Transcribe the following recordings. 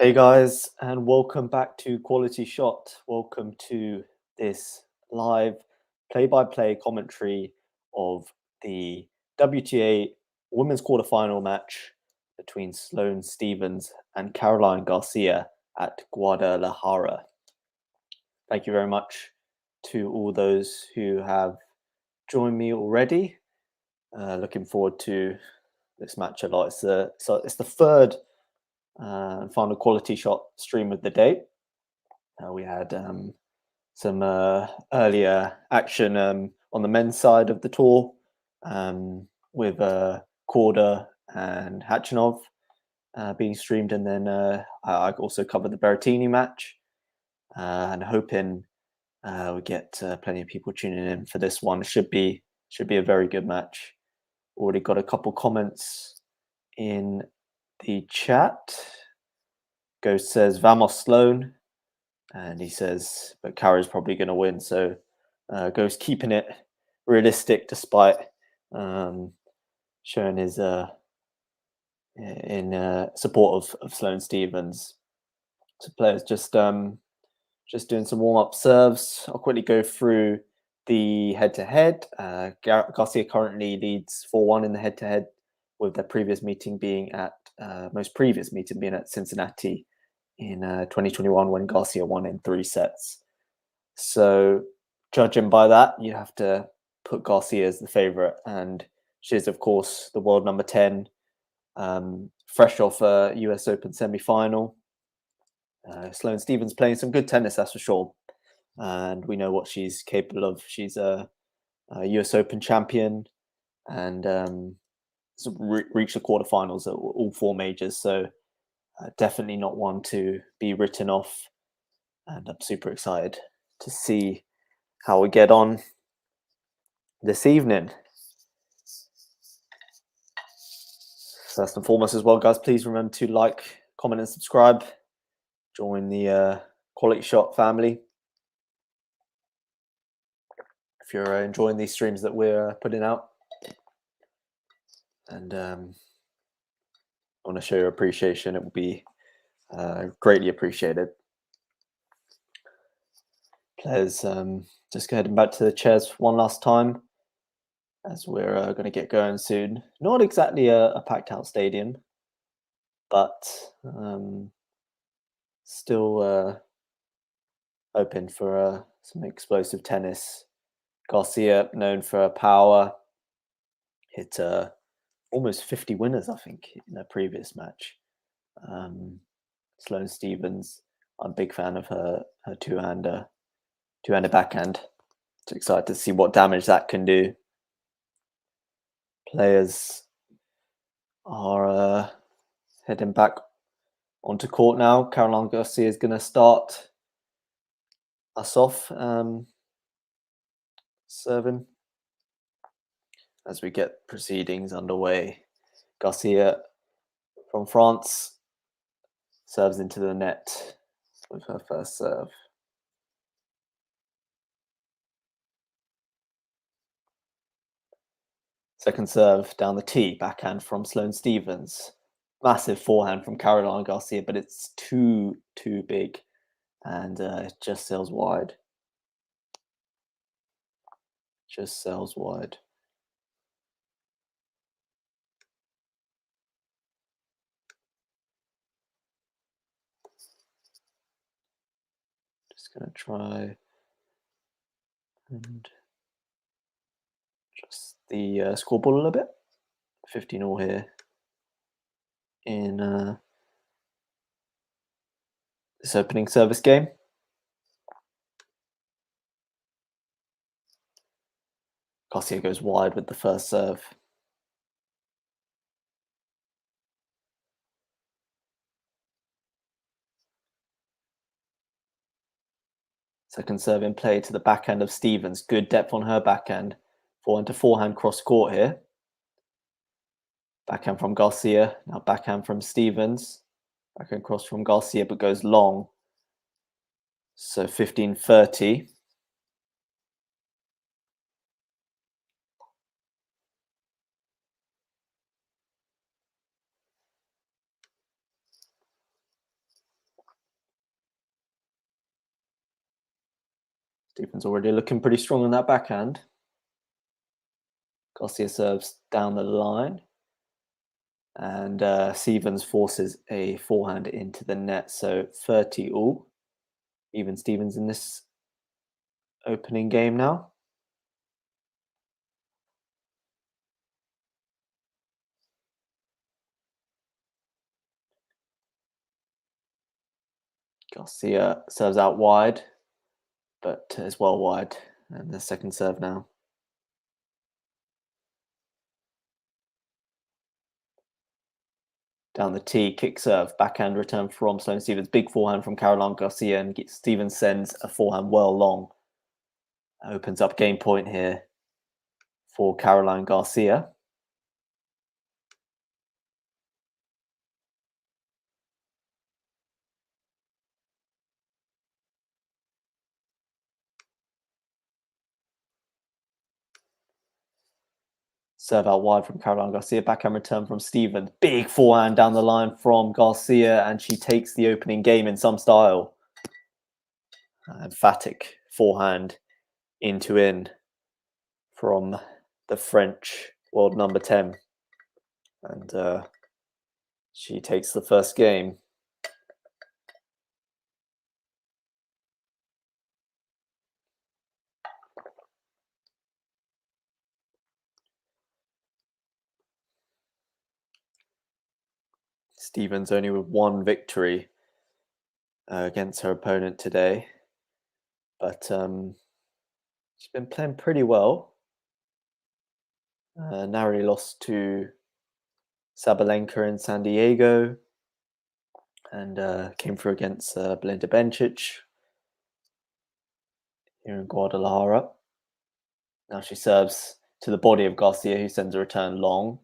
Hey guys, and welcome back to Quality Shot. Welcome to this live play-by-play commentary of the WTA Women's Quarterfinal match between Sloane Stephens and Caroline Garcia at Guadalajara. Thank you very much to all those who have joined me already. Looking forward to this match a lot. It's the third and final Quality Shot stream of the day. We had some earlier action on the men's side of the tour with Korda and Hachinov being streamed, and then I also covered the Berrettini match, and hoping we get plenty of people tuning in for this one. Should be a very good match. Already got a couple comments in the chat. Ghost says Vamos Sloane, and he says, but Kara's probably going to win. So Ghost keeping it realistic despite showing his in support of Sloane Stephens. So players just doing some warm-up serves. I'll quickly go through the head-to-head. Garcia currently leads 4-1 in the head-to-head, with their previous meeting being at Cincinnati in 2021 when Garcia won in 3 sets. So judging by that, you have to put Garcia as the favourite, and she's of course the world number 10, fresh off a US Open semi-final. Sloane Stephens playing some good tennis, that's for sure, and we know what she's capable of. She's a US Open champion and reached the quarterfinals at all 4 majors, so definitely not one to be written off, and I'm super excited to see how we get on this evening. First and foremost as well, guys, please remember to like, comment and subscribe. Join the Quality Shot family. If you're enjoying these streams that we're putting out, and want to show your appreciation, it will be greatly appreciated. Players, just heading back to the chairs one last time, as we're going to get going soon. Not exactly a packed out stadium, but still hoping for some explosive tennis. Garcia, known for her power, hit almost 50 winners, I think, in a previous match. Sloane Stephens, I'm a big fan of her two-hander backhand. So excited to see what damage that can do. Players are heading back onto court now. Caroline Garcia is going to start us off serving as we get proceedings underway. Garcia from France serves into the net with her first serve. Second serve down the tee, backhand from Sloane Stephens. Massive forehand from Caroline Garcia, but it's too big, and it just sails wide. Just sails wide. Just going to try and adjust the scoreboard a little bit. 15-all here in this opening service game. Garcia goes wide with the first serve. Second serve in play to the backhand of Stephens. Good depth on her backhand. Forehand to forehand cross court here. Backhand from Garcia. Now backhand from Stephens. Backhand cross from Garcia, but goes long. So 15-30. Stevens already looking pretty strong on that backhand. Garcia serves down the line. And Stevens forces a forehand into the net. So 30 all. Even Stevens in this opening game now. Garcia serves out wide, but is well wide. And the second serve now. Down the tee, kick serve, backhand return from Sloane Stevens. Big forehand from Caroline Garcia, and Stevens sends a forehand well long. Opens up game point here for Caroline Garcia. Serve out wide from Caroline Garcia. Backhand return from Stevens. Big forehand down the line from Garcia, and she takes the opening game in some style. Emphatic forehand into in from the French world number 10. And she takes the first game. Stevens only with one victory against her opponent today. But she's been playing pretty well. Narrowly lost to Sabalenka in San Diego. And came through against Belinda Bencic here in Guadalajara. Now she serves to the body of Garcia, who sends a return long.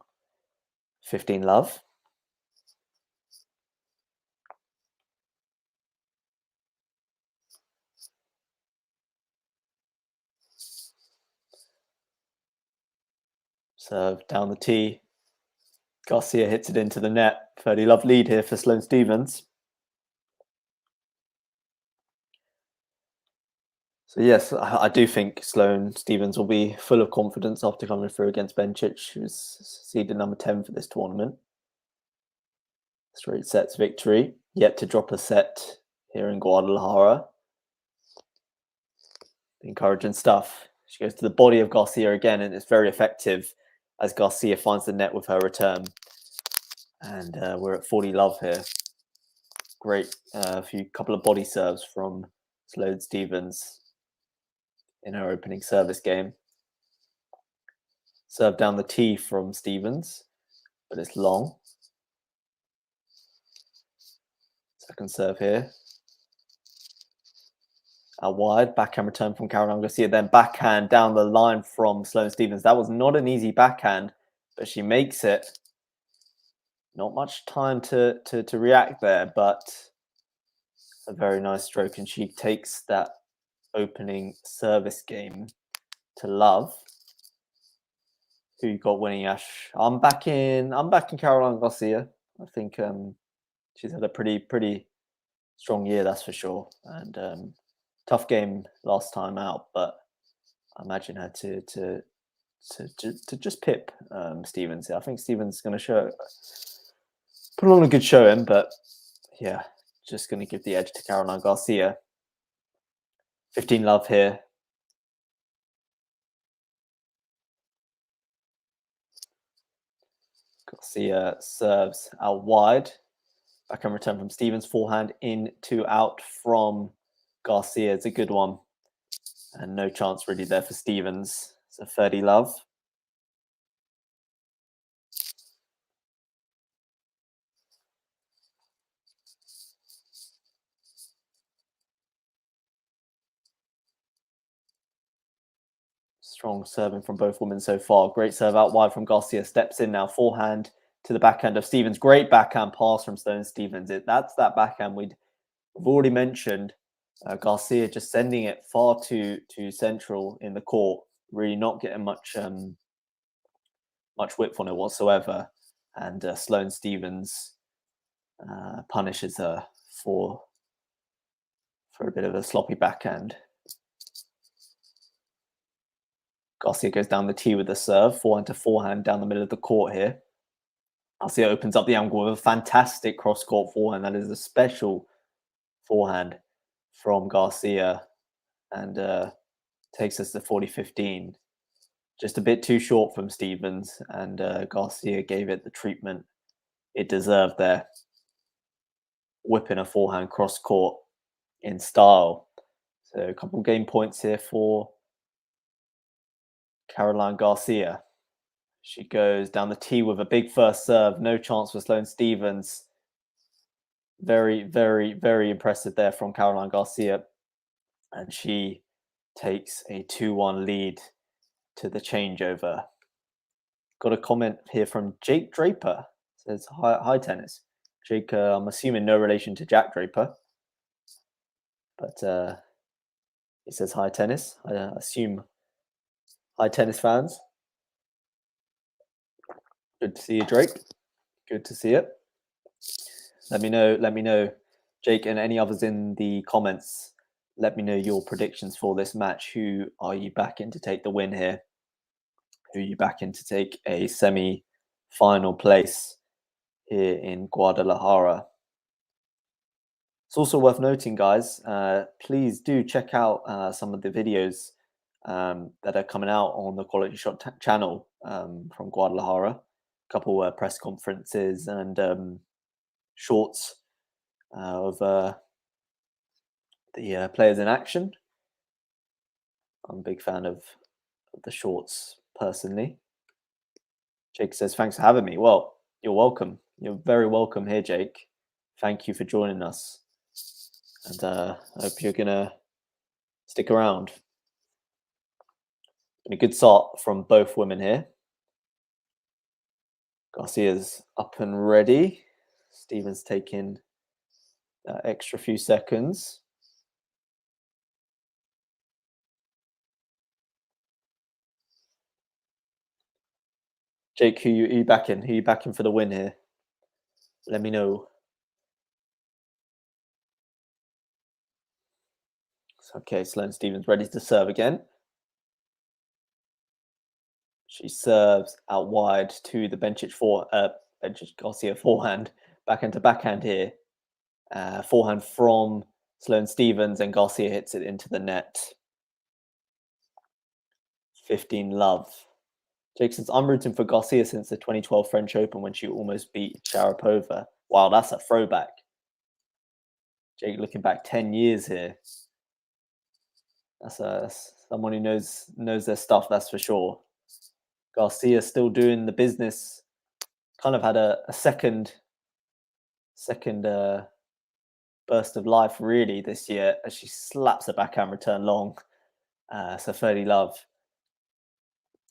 15 love. Serve down the tee. Garcia hits it into the net. 30 love lead here for Sloane Stevens. So yes, I do think Sloane Stevens will be full of confidence after coming through against Bencic, who's seeded number 10 for this tournament. Straight sets victory. Yet to drop a set here in Guadalajara. Encouraging stuff. She goes to the body of Garcia again, and it's very effective as Garcia finds the net with her return. And we're at 40 love here. Great couple of body serves from Sloane Stevens in her opening service game. Serve down the tee from Stevens, but it's long. Second serve here. Out wide, backhand return from Caroline Garcia, then backhand down the line from Sloane Stevens. That was not an easy backhand, but she makes it. Not much time to react there, but a very nice stroke, and she takes that opening service game to love. Who you got winning, Ash? I'm backing Caroline Garcia. I think she's had a pretty strong year, that's for sure. And tough game last time out, but I imagine her to just pip Stevens. I think Stevens is going to put on a good showing, but yeah, just going to give the edge to Caroline Garcia. 15 love here. Garcia serves out wide. Backhand return from Stevens. Forehand in to out from Garcia. It's a good one. And no chance really there for Stevens. So 30 love. Strong serving from both women so far. Great serve out wide from Garcia. Steps in now. Forehand to the backhand of Stevens. Great backhand pass from Sloane Stevens. That's that backhand we've already mentioned. Garcia just sending it far too central in the court. Really not getting much width on it whatsoever. And Sloane Stevens punishes her for a bit of a sloppy backhand. Garcia goes down the tee with the serve, forehand to forehand down the middle of the court here. Garcia opens up the angle with a fantastic cross-court forehand. That is a special forehand from Garcia, and takes us to 40-15. Just a bit too short from Stevens, and Garcia gave it the treatment it deserved there. Whipping a forehand cross-court in style. So a couple game points here for Caroline Garcia. She goes down the tee with a big first serve. No chance for Sloane Stevens. Very, very, very impressive there from Caroline Garcia. And she takes a 2-1 lead to the changeover. Got a comment here from Jake Draper. Says, hi tennis. Jake, I'm assuming no relation to Jack Draper. But he says, hi tennis. I assume hi tennis fans. Good to see you, Drake. Good to see it. Let me know, Jake, and any others in the comments. Let me know your predictions for this match. Who are you backing to take the win here? Who are you backing to take a semi-final place here in Guadalajara? It's also worth noting, guys, please do check out some of the videos that are coming out on the QualityShot channel from Guadalajara. A couple press conferences and shorts of the players in action. I'm a big fan of the shorts personally. Jake says, thanks for having me. Well, you're welcome. You're very welcome here, Jake. Thank you for joining us. And I hope you're going to stick around. And a good start from both women here. Garcia's up and ready. Stevens taking that extra few seconds. Jake, who are you backing? Who are you backing for the win here? Let me know. Okay, Sloane Stevens ready to serve again. She serves out wide to the Bencic Garcia forehand, backhand to backhand here. Forehand from Sloane Stevens, and Garcia hits it into the net. 15 love. Jake says, I'm rooting for Garcia since the 2012 French Open when she almost beat Sharapova. Wow, that's a throwback. Jake looking back 10 years here. That's someone who knows their stuff, that's for sure. Garcia still doing the business. Kind of had a second burst of life really this year as she slaps a backhand return long. So 30 love.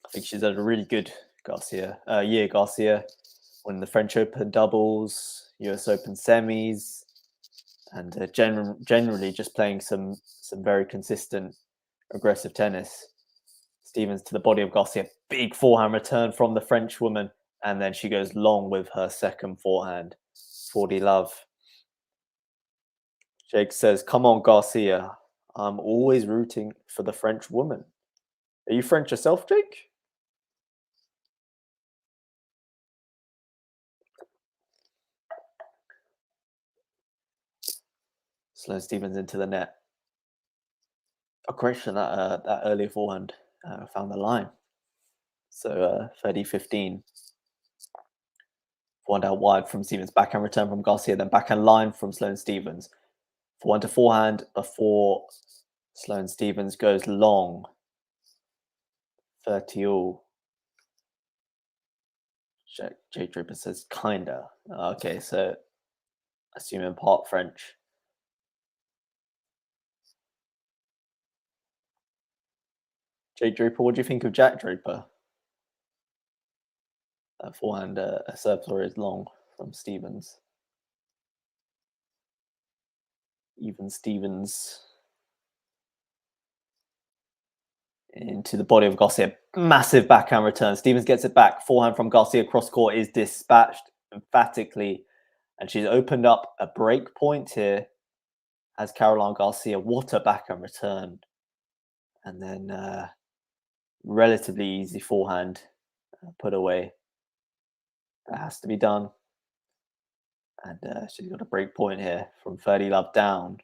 I think she's had a really good Garcia winning the French Open doubles, US Open semis, and generally just playing some very consistent, aggressive tennis. Stevens to the body of Garcia, big forehand return from the French woman, and then she goes long with her second forehand. 40 love. Jake says, come on, Garcia. I'm always rooting for the French woman. Are you French yourself, Jake? Sloane Stevens into the net. A correction, that earlier forehand found the line. So 30-15. Forehand out wide from Stevens. Backhand return from Garcia. Then backhand line from Sloane Stevens. Forehand to forehand before Sloane Stevens goes long. 30 all. Jake Draper says kinda. Okay, so assuming part French. Jake Draper, what do you think of Jack Draper? That forehand serve is long from Stevens. Even Stevens into the body of Garcia. Massive backhand return. Stevens gets it back. Forehand from Garcia cross court is dispatched emphatically. And she's opened up a break point here as Caroline Garcia. What a backhand return. And then relatively easy forehand put away. That has to be done. And she's got a break point here from 30 love down.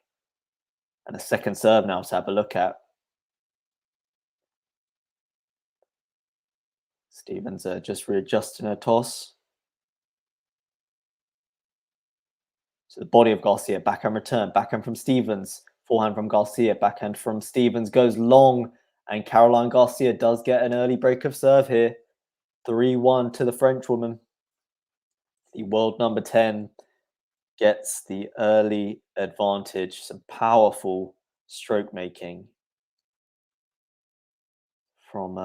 And a second serve now to have a look at. Stevens just readjusting her toss. So the body of Garcia, backhand return, backhand from Stevens, forehand from Garcia, backhand from Stevens goes long, and Caroline Garcia does get an early break of serve here. 3-1 to the Frenchwoman. The world number 10 gets the early advantage. Some powerful stroke making from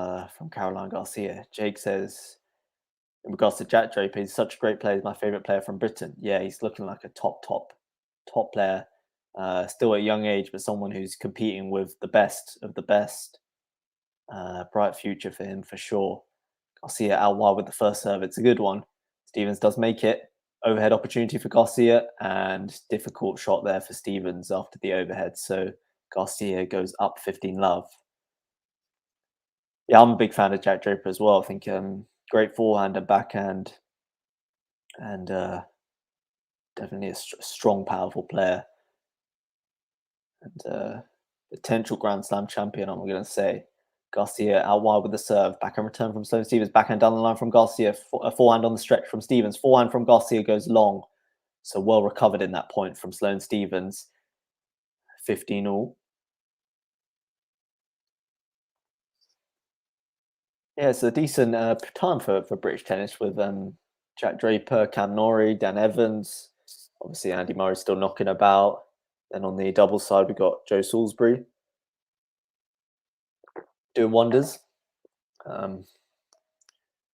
Caroline Garcia. Jake says, in regards to Jack Draper, he's such a great player. He's my favorite player from Britain. Yeah, he's looking like a top player. Still at a young age, but someone who's competing with the best of the best. Bright future for him for sure. Garcia out wide with the first serve. It's a good one. Stevens does make it. Overhead opportunity for Garcia, and difficult shot there for Stevens after the overhead. So Garcia goes up 15 love. Yeah, I'm a big fan of Jack Draper as well. I think great forehand and backhand, and definitely a strong, powerful player, and potential Grand Slam champion, I'm going to say. Garcia out wide with the serve. Backhand return from Sloane Stevens. Backhand down the line from Garcia. A forehand on the stretch from Stevens. Forehand from Garcia goes long. So well recovered in that point from Sloane Stevens. 15 all. Yeah, it's a decent time for British tennis with Jack Draper, Cam Norrie, Dan Evans. Obviously, Andy Murray's still knocking about. Then on the double side, we've got Joe Salisbury doing wonders.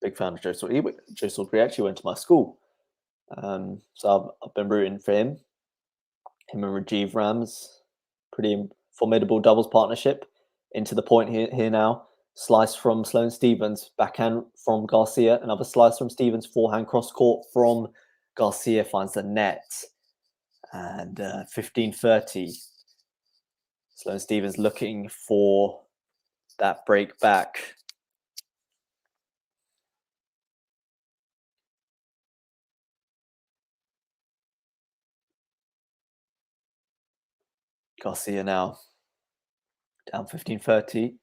Big fan of Joe Salisbury. Joe Salisbury actually went to my school. So I've been rooting for him. Him and Rajiv Rams. Pretty formidable doubles partnership. Into the point here now. Slice from Sloane Stevens. Backhand from Garcia. Another slice from Stevens. Forehand cross court from Garcia finds the net. And 15-30. Sloane Stevens looking for that break back. Garcia now down 15-30.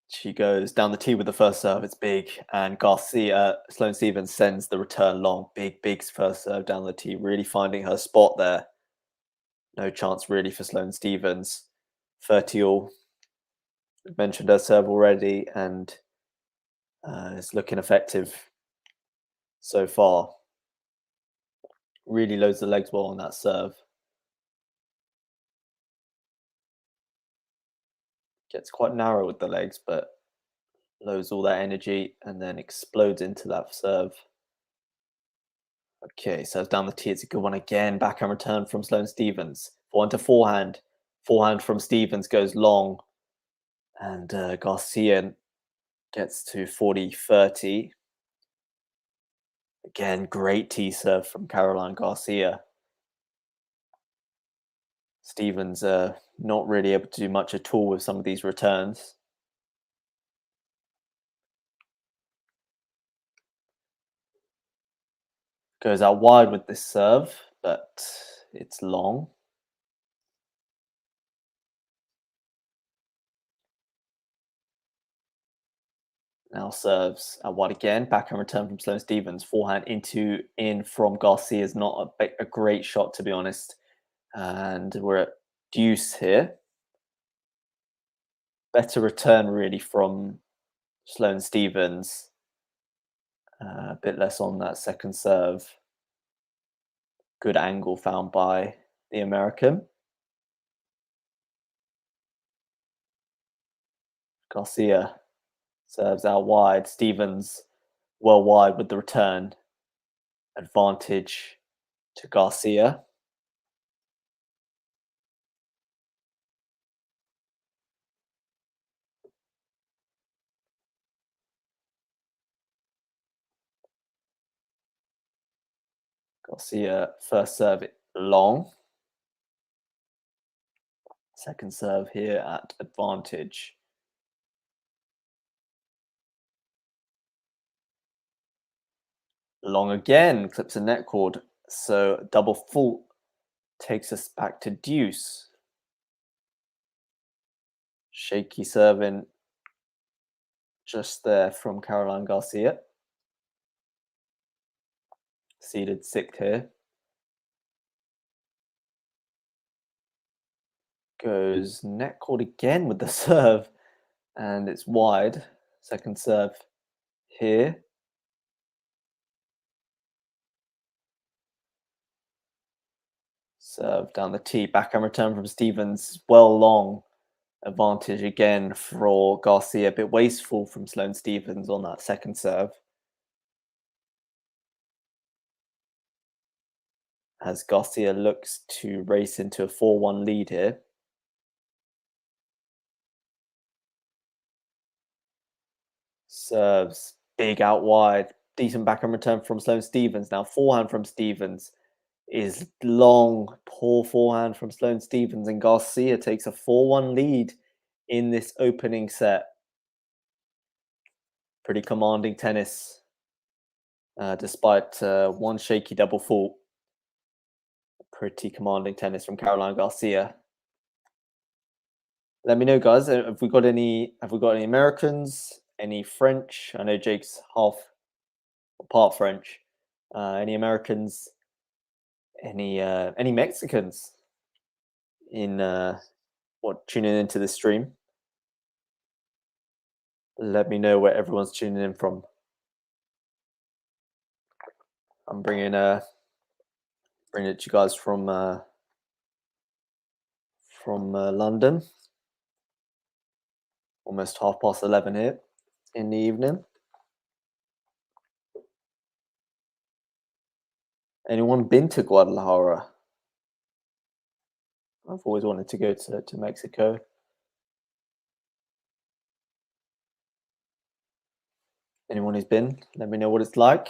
She goes down the tee with the first serve. It's big. And Sloane Stevens sends the return long. Big first serve down the tee. Really finding her spot there. No chance really for Sloane Stevens. 30 all. I've mentioned her serve already, and it's looking effective so far. Really loads the legs well on that serve. Gets quite narrow with the legs, but loads all that energy and then explodes into that serve. Okay, so down the tee, it's a good one again. Backhand return from Sloane Stevens. Forehand to forehand. Forehand from Stevens goes long. And Garcia gets to 40-30. Again, great tee serve from Caroline Garcia. Stevens not really able to do much at all with some of these returns. Goes out wide with this serve, but it's long. Now serves out wide again. Backhand return from Sloane Stevens. Forehand in from Garcia is not a great shot, to be honest. And we're at deuce here. Better return really from Sloane Stevens. A bit less on that second serve. Good angle found by the American. Garcia serves out wide. Stevens well wide with the return. Advantage to Garcia. Garcia first serve long. Second serve here at advantage. Long again, clips a net cord. So double fault takes us back to deuce. Shaky serving just there from Caroline Garcia. Seeded sixth here. Goes net cord again with the serve, and it's wide. Second serve here. Serve down the tee, backhand return from Stevens, well long. Advantage again for Garcia, a bit wasteful from Sloane Stevens on that second serve. As Garcia looks to race into a 4-1 lead here. Serves big out wide, decent backhand return from Sloane Stevens. Now forehand from Stevens is long, poor forehand from Sloane Stevens, and Garcia takes a 4-1 lead in this opening set. Pretty commanding tennis, despite one shaky double fault. Pretty commanding tennis from Caroline Garcia. Let me know, guys. Have we got any Americans? Any French? I know Jake's part French. Any Americans? Any Mexicans in tuning into the stream? Let me know where everyone's tuning in from. I'm bringing it to you guys from London. Almost 11:30 here in the evening. Anyone been to Guadalajara? I've always wanted to go to Mexico. Anyone who's been, let me know what it's like.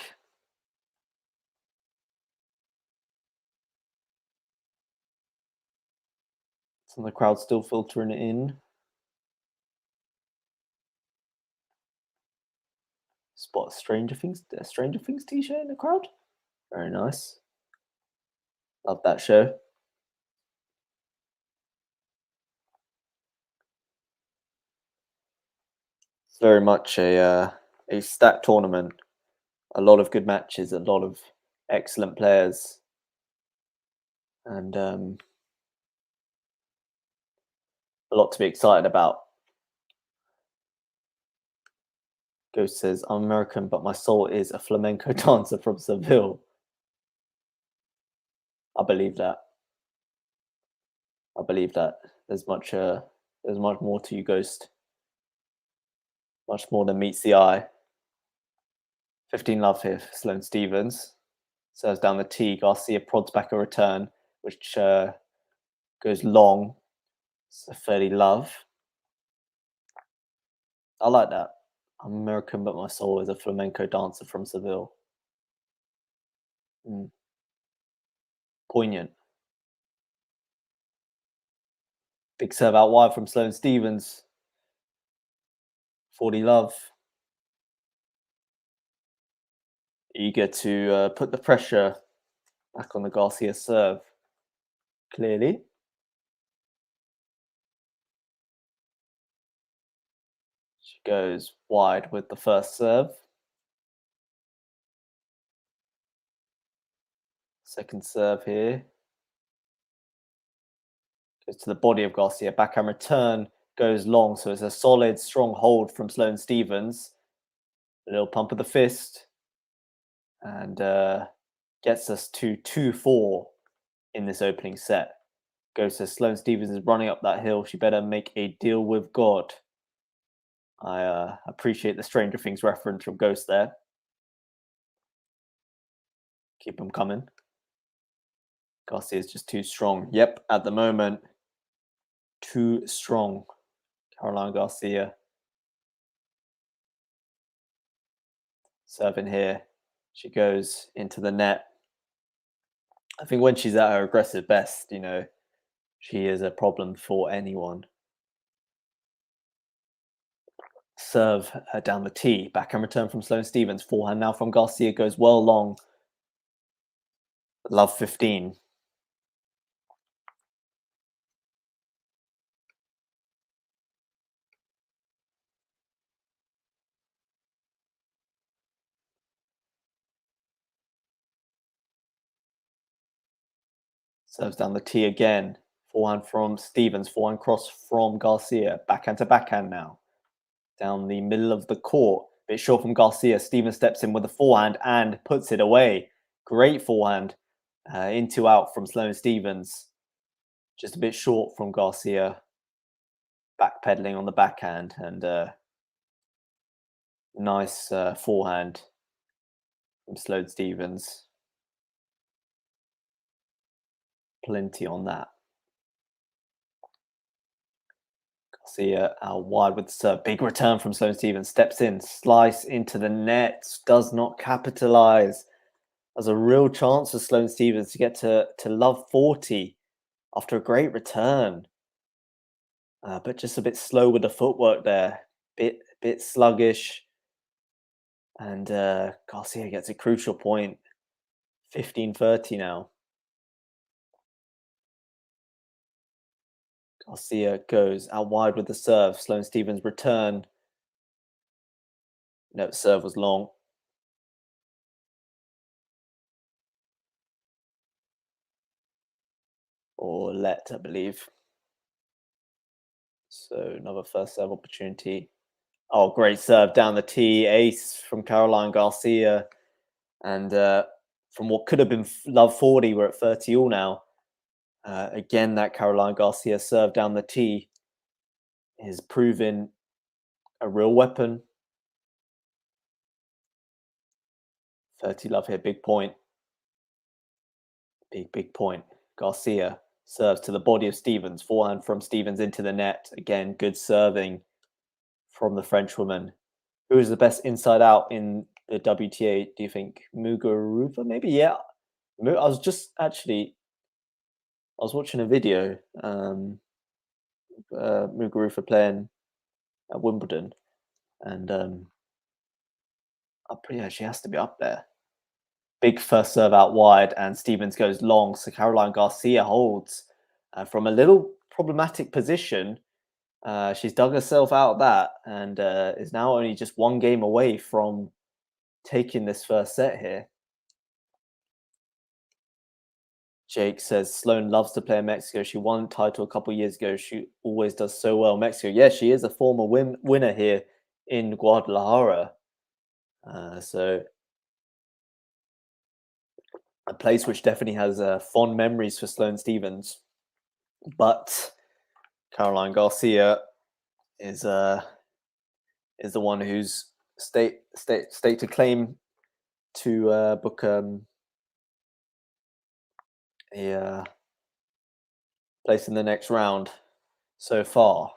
Some of the crowd still filtering it in. Spot Stranger Things t-shirt in the crowd. Very nice. Love that show. It's very much a stacked tournament. A lot of good matches, a lot of excellent players, and a lot to be excited about. Ghost says, I'm American, but my soul is a flamenco dancer from Seville. I believe that. There's much more to you, Ghost. Much more than meets the eye. 15 love here for Sloane Stevens. Serves down the tee. Garcia prods back a return, which goes long. So 30 love. I like that. I'm American, but my soul is a flamenco dancer from Seville. Poignant. Big serve out wide from Sloane Stevens. 40 love. Eager to put the pressure back on the Garcia serve. Clearly. She goes wide with the first serve. Second serve here. Goes to the body of Garcia. Backhand return goes long. So it's a solid, strong hold from Sloane Stevens. A little pump of the fist. And gets us to 2-4 in this opening set. Goes to Sloane Stevens is running up that hill. She better make a deal with God. I appreciate the Stranger Things reference from Ghost there. Keep them coming. Garcia is just too strong. Yep, at the moment, too strong. Caroline Garcia. Serving here. She goes into the net. I think when she's at her aggressive best, you know, She is a problem for anyone. Serve down the tee. Backhand return from Sloane Stephens. Forehand now from Garcia goes well long. Love 15. Serves down the tee again. Forehand from Stephens. Forehand cross from Garcia. Backhand to backhand now. Down the middle of the court. Bit short from Garcia. Stephens steps in with a forehand and puts it away. Great forehand. Into out from Sloane Stephens. Just a bit short from Garcia. Backpedaling on the backhand, and nice forehand from Sloane Stephens. Plenty on that. Garcia out wide with the serve. Big return from Sloane Stephens. Steps in, slice into the net. Does not capitalize. There's a real chance for Sloane Stephens to get to love 40 after a great return. But just a bit slow with the footwork there. Bit sluggish. And Garcia gets a crucial point. 15-30 now. Garcia goes out wide with the serve. Sloane Stephens return. No, serve was long. Or let, I believe. So another first serve opportunity. Oh, great serve down the tee. Ace from Caroline Garcia. And from what could have been love 40, we're at 30 all now. Again, that Caroline Garcia serve down the tee is proving a real weapon. 30 love here, big point. Big point. Garcia serves to the body of Stephens. Forehand from Stephens into the net. Again, good serving from the Frenchwoman. Who is the best inside out in the WTA, do you think? Muguruza, maybe? Yeah. I was watching a video. Muguruza playing at Wimbledon. And yeah, she has to be up there. Big first serve out wide, and Stephens goes long. So Caroline Garcia holds from a little problematic position. She's dug herself out of that and is now only just one game away from taking this first set here. Jake says Sloane loves to play in Mexico. She won title a couple years ago. She always does so well in Mexico. Yeah, she is a former winner here in Guadalajara. So a place which definitely has fond memories for Sloane Stephens. But Caroline Garcia is the one who's state to claim to book a place in the next round so far.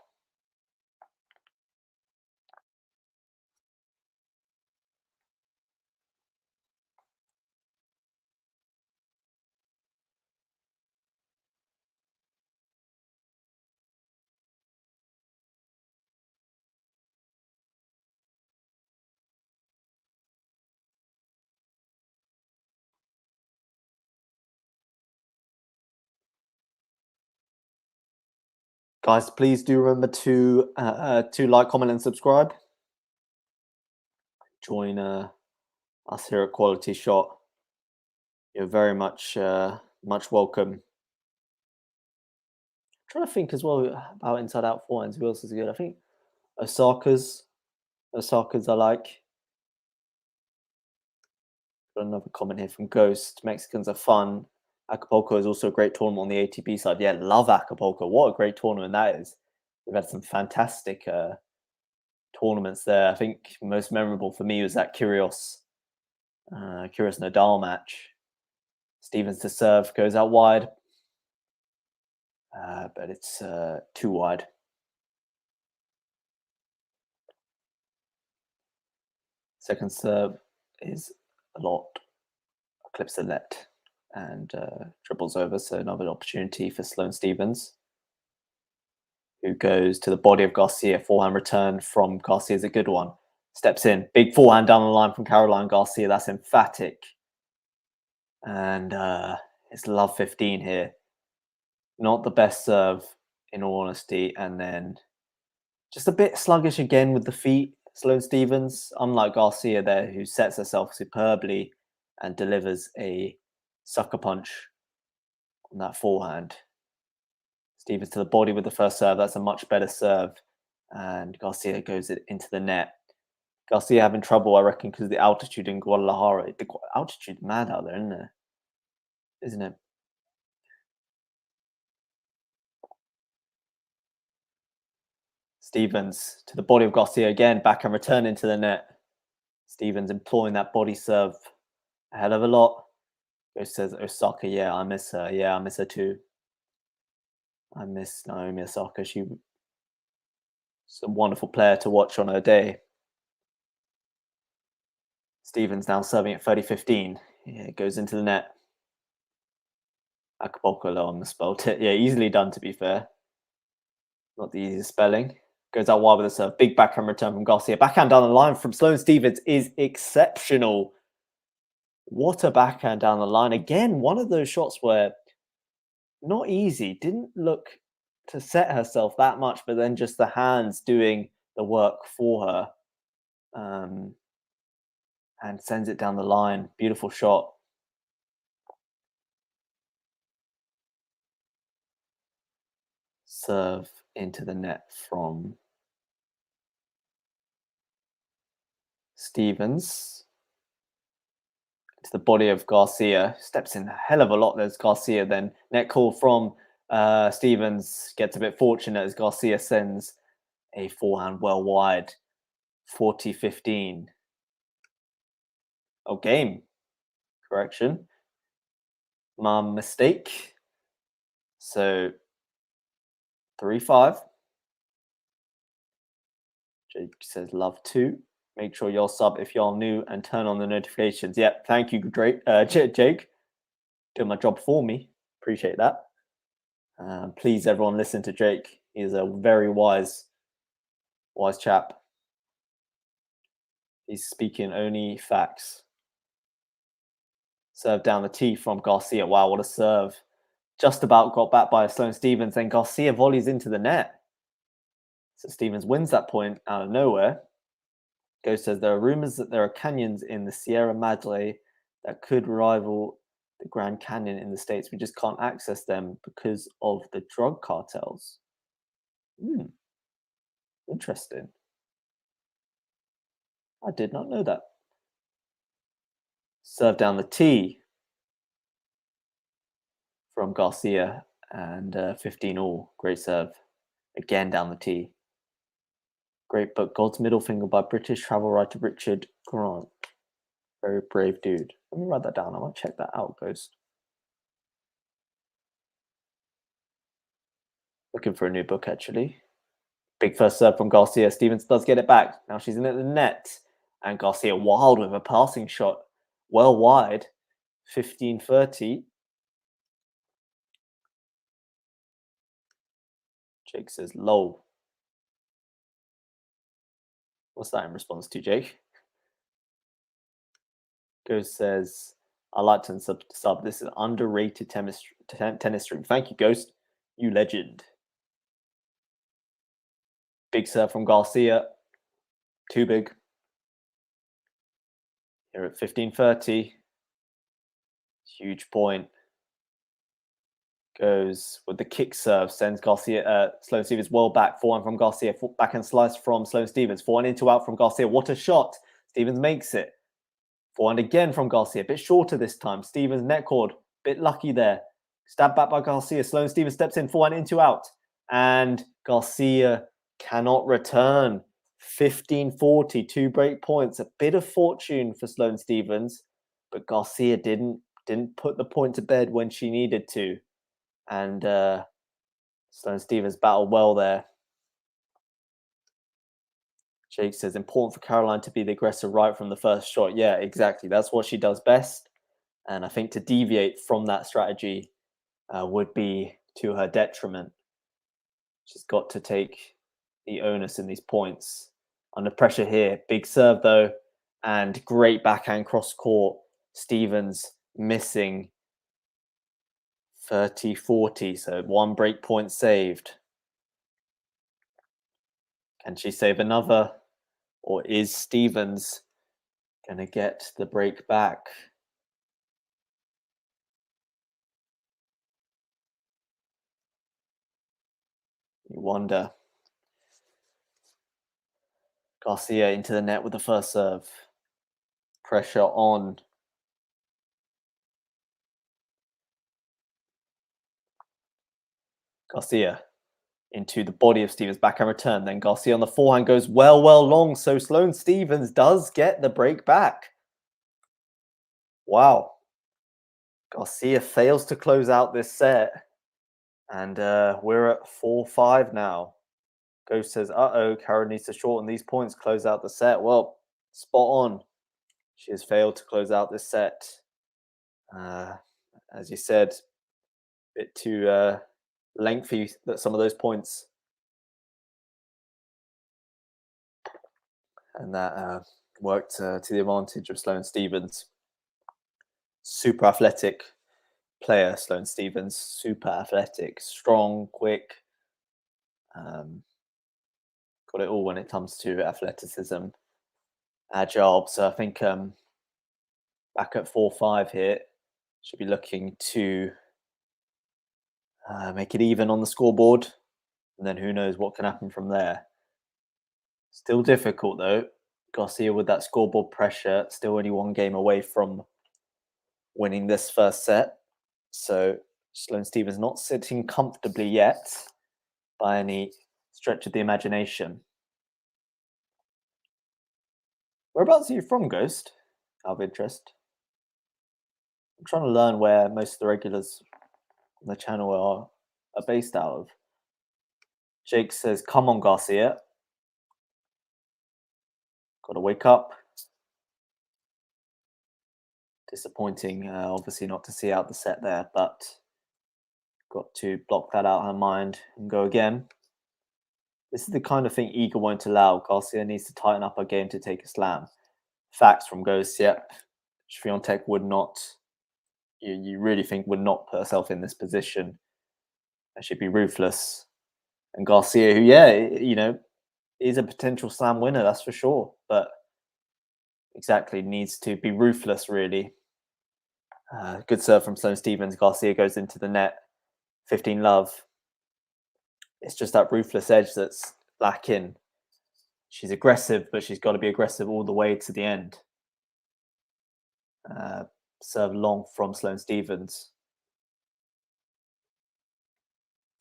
Guys, please do remember to like, comment, and subscribe. Join us here at QualityShot. You're very much welcome. I'm trying to think as well about inside out forehands. Who else is good? I think Osaka's I like. Got another comment here from Ghost. Mexicans are fun. Acapulco is also a great tournament on the ATP side. Yeah, love Acapulco. What a great tournament that is. We've had some fantastic tournaments there. I think most memorable for me was that Kyrgios Nadal match. Stephens to serve, goes out wide, but it's too wide. Second serve is a lot. Clips the net. and dribbles over. So another opportunity for Sloane Stephens, who goes to the body of Garcia. Forehand return from Garcia is a good one. Steps in. Big forehand down the line from Caroline Garcia. That's emphatic. And it's love 15 here. Not the best serve, in all honesty. And then just a bit sluggish again with the feet. Sloane Stephens, unlike Garcia there, who sets herself superbly and delivers a sucker punch on that forehand. Stephens to the body with the first serve. That's a much better serve. And Garcia goes into the net. Garcia having trouble, I reckon, because of the altitude in Guadalajara. The altitude mad out there, isn't there? Isn't it? Stephens to the body of Garcia again, back and return into the net. Stephens employing that body serve a hell of a lot. Goes says Osaka, yeah, I miss her. Yeah, I miss her too. I miss Naomi Osaka. She's a wonderful player to watch on her day. Stephens now serving at 30-15. Yeah, it goes into the net. Akbokolo, I misspelled it. Yeah, easily done, to be fair. Not the easiest spelling. Goes out wide with a serve. Big backhand return from Garcia. Backhand down the line from Sloane Stephens is exceptional. What a backhand down the line. Again, one of those shots where not easy. Didn't look to set herself that much, but then just the hands doing the work for her. And sends it down the line. Beautiful shot. Serve into the net from Stephens. To the body of Garcia. Steps in a hell of a lot. There's Garcia. Then net call from Stephens. Gets a bit fortunate as Garcia sends a forehand well wide. 40-15. Oh, game. Correction. My mistake. So 3-5. Jake says love 2. Make sure you'll sub if you're new and turn on the notifications. Yep, thank you, Jake. Doing my job for me. Appreciate that. Please, everyone, listen to Jake. He's a very wise chap. He's speaking only facts. Serve down the tee from Garcia. Wow, what a serve. Just about got back by Sloane Stephens. Then Garcia volleys into the net. So Stephens wins that point out of nowhere. Ghost says there are rumors that there are canyons in the Sierra Madre that could rival the Grand Canyon in the States. We just can't access them because of the drug cartels. Interesting. I did not know that. Serve down the tee from Garcia and 15-all. Great serve. Again down the tee. Great book, God's Middle Finger by British travel writer Richard Grant. Very brave dude. Let me write that down. I might check that out, Ghost. Looking for a new book, actually. Big first serve from Garcia. Stephens does get it back. Now she's in at the net. And Garcia wild with a passing shot. Well wide. 15-30. Jake says, lol. What's that in response to, Jake? Ghost says, I like to sub. This is underrated tennis stream. Thank you, Ghost. You legend. Big serve from Garcia. Too big. Here at 15-30. Huge point. Goes with the kick serve. Sends Garcia, Sloane Stephens well back. Forehand from Garcia. Backhand slice from Sloane Stephens. Forehand into out from Garcia. What a shot. Stephens makes it. Forehand again from Garcia. A bit shorter this time. Stephens net cord. Bit lucky there. Stabbed back by Garcia. Sloane Stephens steps in. Forehand into out. And Garcia cannot return. 15-40. 2 break points. A bit of fortune for Sloane Stephens. But Garcia didn't put the point to bed when she needed to. And Sloane Stephens battled well there. Jake says, important for Caroline to be the aggressor right from the first shot. Yeah, exactly. That's what she does best. And I think to deviate from that strategy would be to her detriment. She's got to take the onus in these points. Under pressure here. Big serve, though, and great backhand cross court. Stevens missing 30-40, so 1 break point saved. Can she save another? Or is Stevens going to get the break back? You wonder. Garcia into the net with the first serve. Pressure on. Garcia into the body of Stevens, backhand return. Then Garcia on the forehand goes well long. So Sloane Stevens does get the break back. Wow. Garcia fails to close out this set. And we're at 4-5 now. Ghost says, uh-oh, Karen needs to shorten these points, close out the set. Well, spot on. She has failed to close out this set. As you said, a bit too lengthy, some of those points. And that worked to the advantage of Sloane Stevens. Super athletic player, Sloane Stevens. Super athletic, strong, quick. Got it all when it comes to athleticism. Agile. So I think back at 4-5 here, should be looking to make it even on the scoreboard. And then who knows what can happen from there. Still difficult, though. Garcia with that scoreboard pressure, still only 1 game away from winning this first set. So Sloane Stevens not sitting comfortably yet by any stretch of the imagination. Whereabouts are you from, Ghost? Out of interest. I'm trying to learn where most of the regulars on the channel are based out of. Jake says, come on, Garcia. Got to wake up. Disappointing, obviously, not to see out the set there, but got to block that out of her mind and go again. This is the kind of thing Iga won't allow. Garcia needs to tighten up her game to take a slam. Facts from Ghost, yep. Swiatek would not, you really think would not put herself in this position. She'd be ruthless. And Garcia, who, yeah, you know, is a potential slam winner, that's for sure. But exactly, needs to be ruthless, really. Good serve from Sloane Stevens. Garcia goes into the net. 15-love. It's just that ruthless edge that's lacking. She's aggressive, but she's got to be aggressive all the way to the end. Serve long from Sloane Stevens.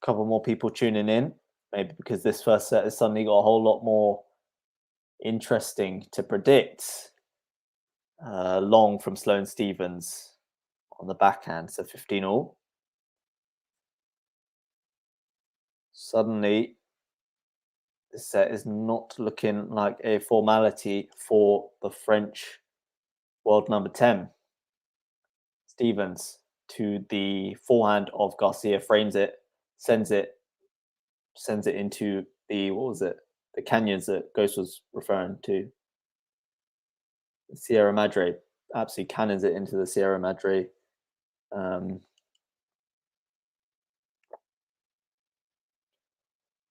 A couple more people tuning in, maybe because this first set has suddenly got a whole lot more interesting to predict. Long from Sloane Stevens on the backhand, so 15-all. Suddenly, this set is not looking like a formality for the French world number 10. Stevens to the forehand of Garcia, frames it, sends it into the, what was it? The canyons that Ghost was referring to. The Sierra Madre, absolutely cannons it into the Sierra Madre.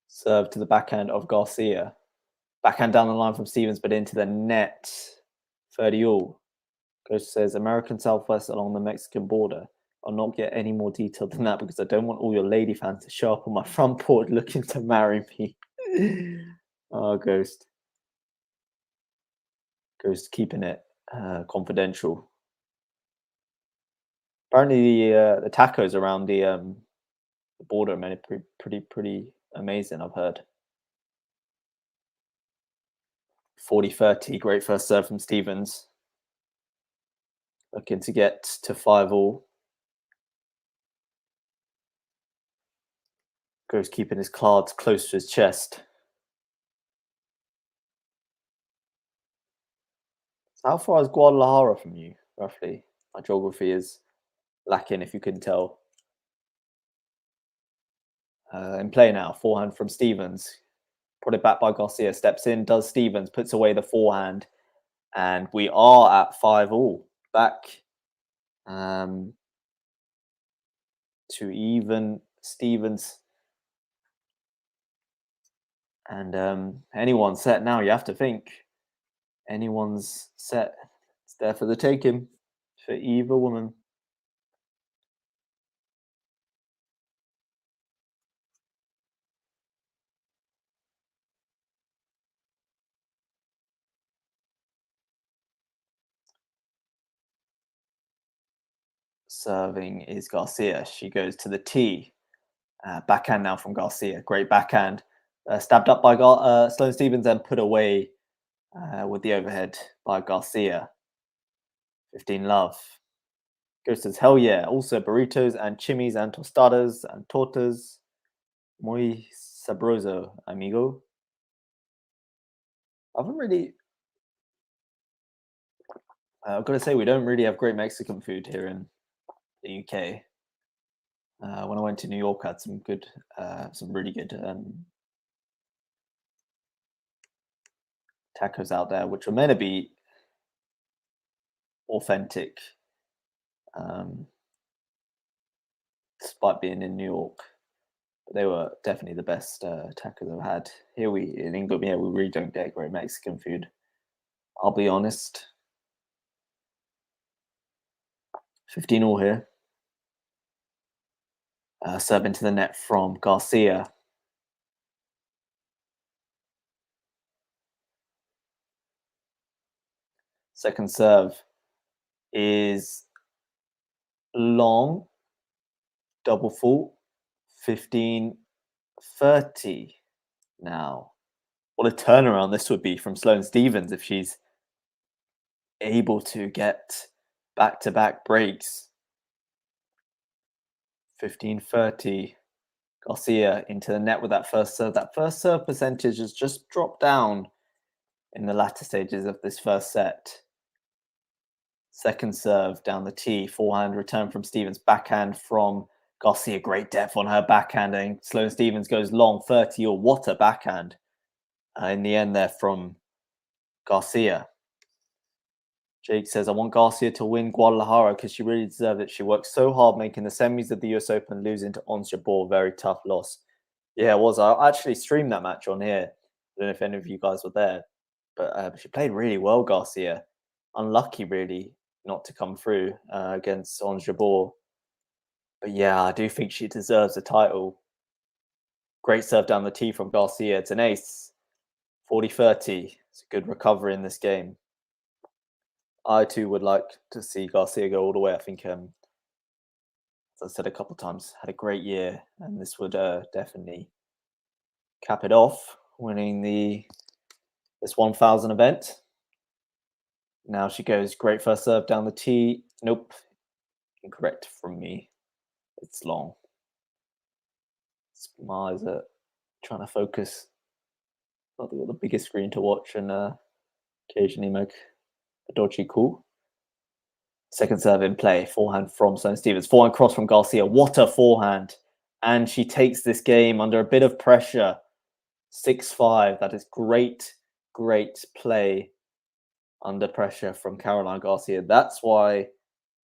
Serve to the backhand of Garcia. Backhand down the line from Stevens, but into the net. 30-all. Ghost says, American Southwest along the Mexican border. I'll not get any more detailed than that because I don't want all your lady fans to show up on my front porch looking to marry me. Oh, Ghost. Ghost keeping it confidential. Apparently, the tacos around the border are pretty amazing, I've heard. 40-30, great first serve from Stevens. Looking to get to 5-all. Ghost keeping his cards close to his chest. So how far is Guadalajara from you, roughly? My geography is lacking, if you couldn't tell. In play now, forehand from Stevens. Put it back by Garcia. Steps in, does Stevens, puts away the forehand. And we are at 5-all. Back to even Stevens. And anyone's set now, you have to think. Anyone's set. It's there for the taking for either woman. Serving is Garcia. She goes to the tee. Backhand now from Garcia. Great backhand. Stabbed up by Sloane Stevens and put away with the overhead by Garcia. 15 love. Goes to hell yeah. Also burritos and chimis and tostadas and tortas. Muy sabroso, amigo. I haven't really... I've got to say, we don't really have great Mexican food here in the UK. When I went to New York, I had some really good tacos out there, which were meant to be authentic, despite being in New York. But they were definitely the best tacos I've had. Here in England, yeah, we really don't get great Mexican food. I'll be honest. 15-all here. Serve into the net from Garcia. Second serve is long, double fault, 15-30 now. What a turnaround this would be from Sloane Stevens if she's able to get back-to-back breaks. 15-30. Garcia into the net with that first serve. That first serve percentage has just dropped down in the latter stages of this first set. Second serve down the tee. Forehand return from Stevens. Backhand from Garcia. Great depth on her backhanding. Sloane Stevens goes long. 30-all. What a backhand. In the end there from Garcia. Jake says, I want Garcia to win Guadalajara because she really deserved it. She worked so hard making the semis of the US Open, losing to Ons Jabeur. Very tough loss. Yeah, it was. I actually streamed that match on here. I don't know if any of you guys were there. But she played really well, Garcia. Unlucky, really, not to come through against Ons Jabeur. But yeah, I do think she deserves the title. Great serve down the tee from Garcia. It's an ace. 40-30. It's a good recovery in this game. I too would like to see Garcia go all the way. I think, as I said a couple of times, had a great year, and this would definitely cap it off, winning this 1,000 event. Now she goes great first serve down the tee. Nope, incorrect from me. It's long. My eyes are trying to focus. Not got the biggest screen to watch, and occasionally make a dodgy call. Second serve in play. Forehand from Sloane Stevens. Forehand cross from Garcia. What a forehand. And she takes this game under a bit of pressure. 6-5. That is great, great play under pressure from Caroline Garcia. That's why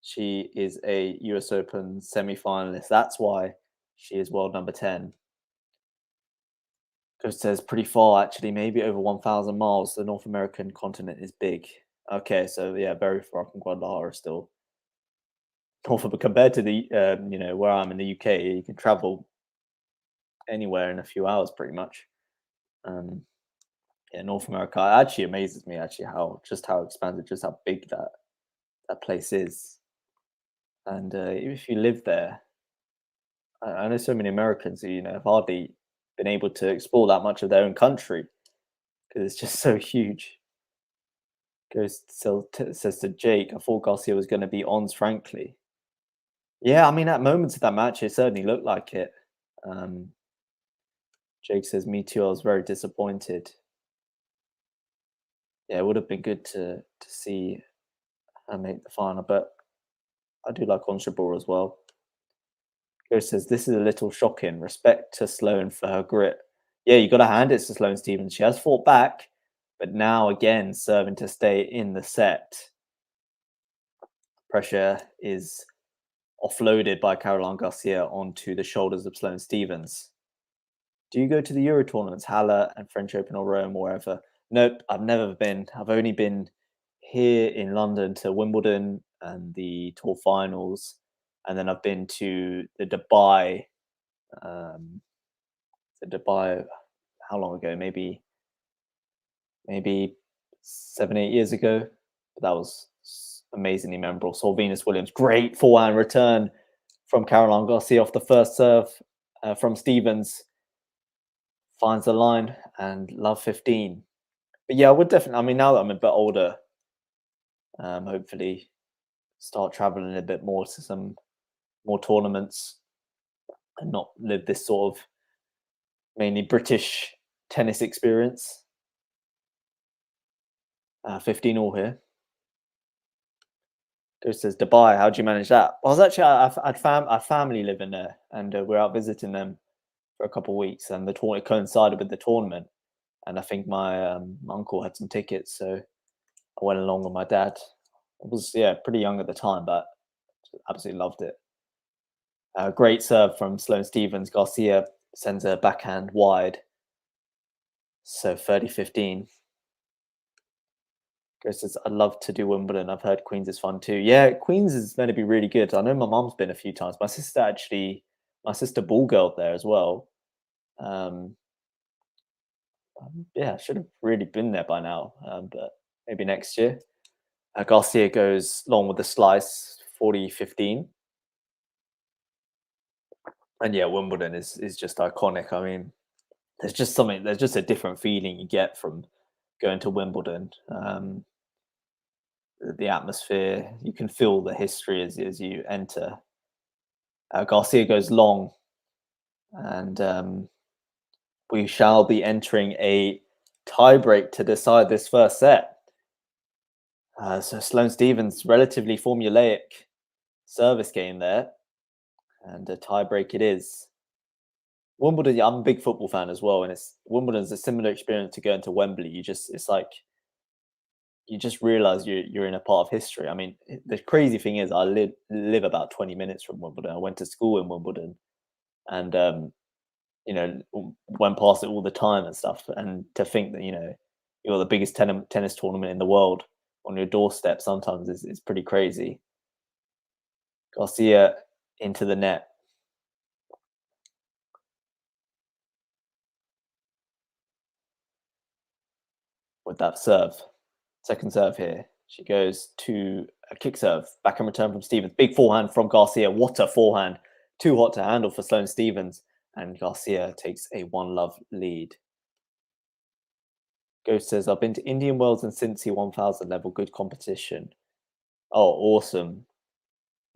she is a US Open semi-finalist. That's why she is world number 10. Coach says pretty far, actually, maybe over 1,000 miles. The North American continent is big. Okay, so yeah, very far from Guadalajara still. But compared to the, where I'm in the UK, you can travel anywhere in a few hours, pretty much. Yeah, North America actually amazes me. Actually, how expansive, just how big that place is. And if you live there, I know so many Americans who have hardly been able to explore that much of their own country because it's just so huge. Says to Jake, I thought Garcia was going to be ons, frankly. Yeah, I mean, at moments of that match, it certainly looked like it. Jake says, me too, I was very disappointed. Yeah, it would have been good to see her make the final, but I do like Onshibor as well. Ghost says, this is a little shocking. Respect to Sloane for her grit. Yeah, you got to hand it to Sloane Stephens. She has fought back, but now again, serving to stay in the set. Pressure is offloaded by Caroline Garcia onto the shoulders of Sloane Stephens. Do you go to the Euro tournaments, Halle and French Open or Rome or wherever? Nope, I've never been. I've only been here in London to Wimbledon and the tour finals. And then I've been to the Dubai, how long ago? Maybe 7, 8 years ago. But that was amazingly memorable. Saw Venus Williams, great forehand return from Caroline Garcia off the first serve from Stephens. Finds the line and love 15. But yeah, I would definitely, I mean, now that I'm a bit older, hopefully start traveling a bit more to some more tournaments and not live this sort of mainly British tennis experience. 15 all here. Ghost says, Dubai, how'd you manage that? Well, I was actually, I had family living there, and we're out visiting them for a couple of weeks, and the tournament coincided with the tournament. And I think my uncle had some tickets, so I went along with my dad. I was, pretty young at the time, but absolutely loved it. Great serve from Sloane Stephens. Garcia sends a backhand wide. So 30-15. Ghost says, I'd love to do Wimbledon. I've heard Queens is fun too. Yeah, Queens is going to be really good. I know my mom's been a few times. My sister ball girled there as well. Yeah, I should have really been there by now, but maybe next year. Garcia goes long with the slice, 40-15. And yeah, Wimbledon is just iconic. I mean, there's just a different feeling you get from going to Wimbledon. The atmosphere, you can feel the history as you enter. Garcia goes long, and we shall be entering a tiebreak to decide this first set. So Sloane Stephens, relatively formulaic service game there, and a tiebreak it is. Wimbledon, I'm a big football fan as well, and Wimbledon's a similar experience to going to Wembley. It's like you just realize you're in a part of history. I mean, the crazy thing is, I live about 20 minutes from Wimbledon. I went to school in Wimbledon, and went past it all the time and stuff. And to think that you're the biggest tennis tournament in the world on your doorstep sometimes is pretty crazy. Garcia into the net. With that serve. Second serve here. She goes to a kick serve. Back and return from Stephens. Big forehand from Garcia. What a forehand. Too hot to handle for Sloane Stephens. And Garcia takes a 1-love lead. Ghost says, I've been to Indian Wells and Cincy 1000 level. Good competition. Oh, awesome.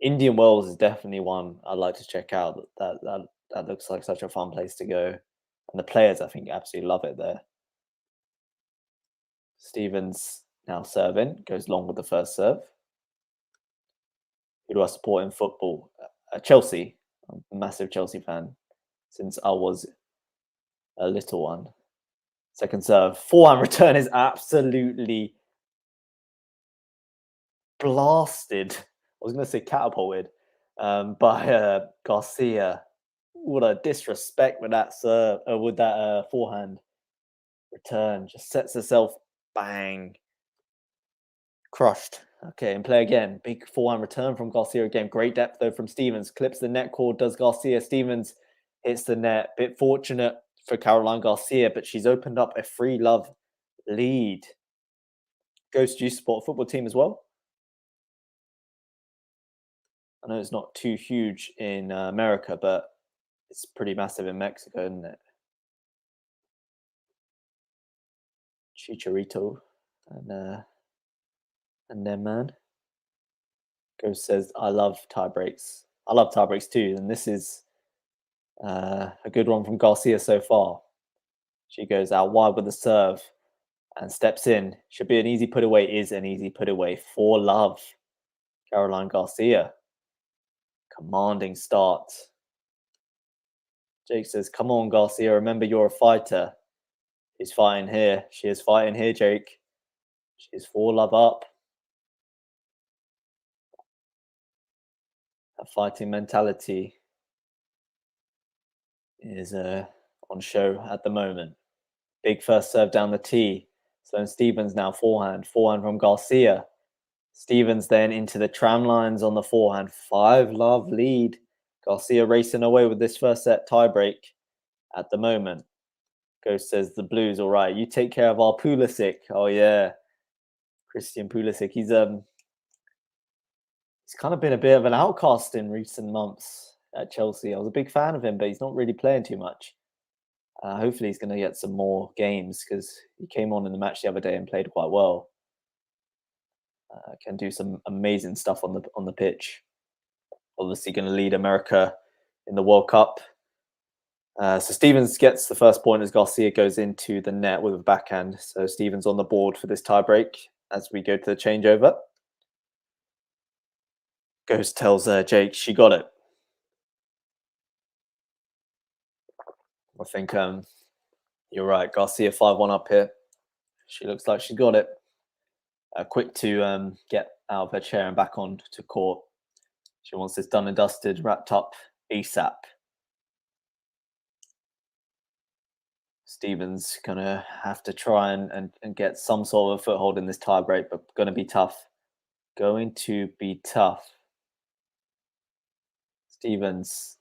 Indian Wells is definitely one I'd like to check out. That looks like such a fun place to go. And the players, I think, absolutely love it there. Stephens now serving, goes long with the first serve. Who do I support in football? Chelsea. I'm a massive Chelsea fan since I was a little one. Second serve. Forehand return is absolutely blasted. I was going to say catapulted by Garcia. What a disrespect with that serve, with that forehand return. Just sets herself, bang, crushed. Okay, and play again. Big forehand return from Garcia again. Great depth though from Stephens. Clips the net cord, does Garcia. Stephens hits the net. Bit fortunate for Caroline Garcia, but she's opened up a 3-love lead. Ghost, do you support a football team as well? I know it's not too huge in America, but it's pretty massive in Mexico, isn't it? Chicharito and then man. Ghost says, I love tiebreaks. I love tiebreaks too, and this is a good one from Garcia so far. She goes out wide with the serve and steps in. Should be an easy put away. Is an easy put away. 4-love. Caroline Garcia. Commanding start. Jake says, come on, Garcia, remember you're a fighter. She's fighting here. She is fighting here, Jake. She's 4-love up. Her fighting mentality is on show at the moment. Big first serve down the tee. Sloane Stephens now forehand. Forehand from Garcia. Stephens then into the tram lines on the forehand. 5-love lead. Garcia racing away with this first set tiebreak at the moment. Ghost says the Blues, all right. You take care of our Pulisic. Oh yeah, Christian Pulisic. He's kind of been a bit of an outcast in recent months at Chelsea. I was a big fan of him, but he's not really playing too much. Hopefully, he's going to get some more games because he came on in the match the other day and played quite well. Can do some amazing stuff on the pitch. Obviously, going to lead America in the World Cup. So Stephens gets the first point as Garcia goes into the net with a backhand. So Stephens on the board for this tiebreak as we go to the changeover. Ghost tells Jake she got it. I think you're right. Garcia 5-1 up here. She looks like she got it. Quick to get out of her chair and back on to court. She wants this done and dusted, wrapped up ASAP. Stephens gonna have to try and get some sort of a foothold in this tiebreak, but gonna be tough. Going to be tough. Stephens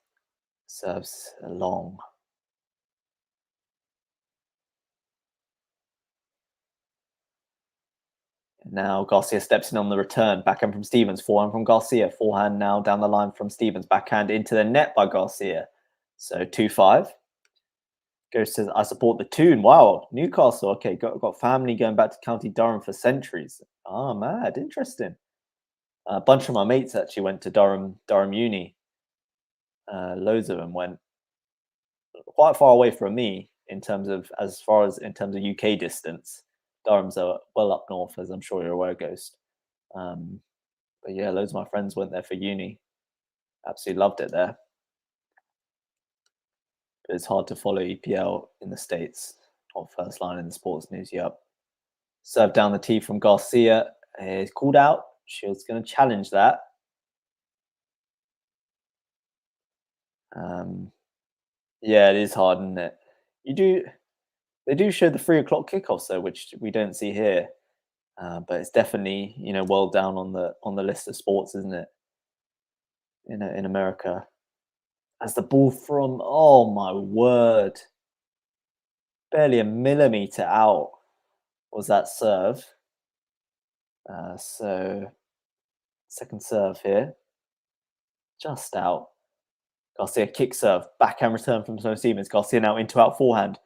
serves long. Now Garcia steps in on the return. Backhand from Stephens. Forehand from Garcia. Forehand now down the line from Stephens. Backhand into the net by Garcia. So 2-5. Ghost says, I support the tune. Wow, Newcastle. Okay, got family going back to County Durham for centuries. Oh, mad. Interesting. A bunch of my mates actually went to Durham Uni. Loads of them went quite far away from me in terms of UK distance. Durham's well up north, as I'm sure you're aware, Ghost. But yeah, loads of my friends went there for uni. Absolutely loved it there. But it's hard to follow EPL in the States. Not first line in the sports news. Yep. Serve down the tee from Garcia is called out. She was going to challenge that. Yeah, it is hard, isn't it? They do show the 3 o'clock kickoffs though, which we don't see here. But it's definitely, well down on the list of sports, isn't it? In America. As the ball from, oh my word, barely a millimeter out was that serve. So second serve here, just out. Garcia kick serve, backhand return from Sloane Stephens. Garcia now into out forehand.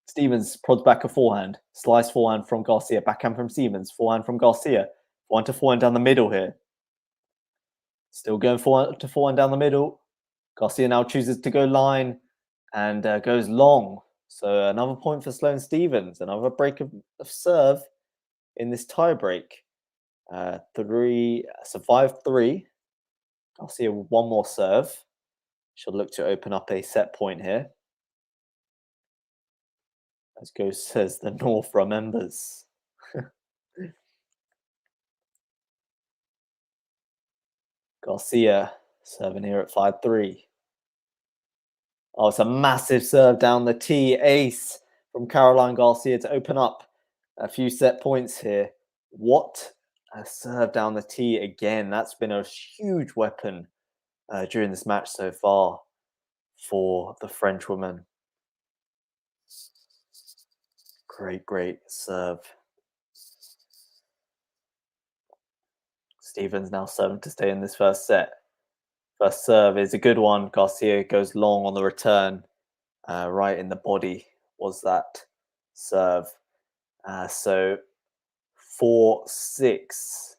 Stephens prods back a forehand, slice forehand from Garcia, backhand from Stephens, forehand from Garcia. Forehand to forehand down the middle here. Still going forehand to forehand down the middle. Garcia now chooses to go line and goes long. So another point for Sloane Stephens. Another break of serve in this tie break. 5-3. Garcia with one more serve. She'll look to open up a set point here. As Ghost says, the North remembers. Garcia serving here at 5-3. Oh, it's a massive serve down the tee. Ace from Caroline Garcia to open up a few set points here. What a serve down the tee again. That's been a huge weapon during this match so far for the French woman. Great serve. Stephens now serving to stay in this first set. First serve is a good one. Garcia goes long on the return. Right in the body was that serve. So 4-6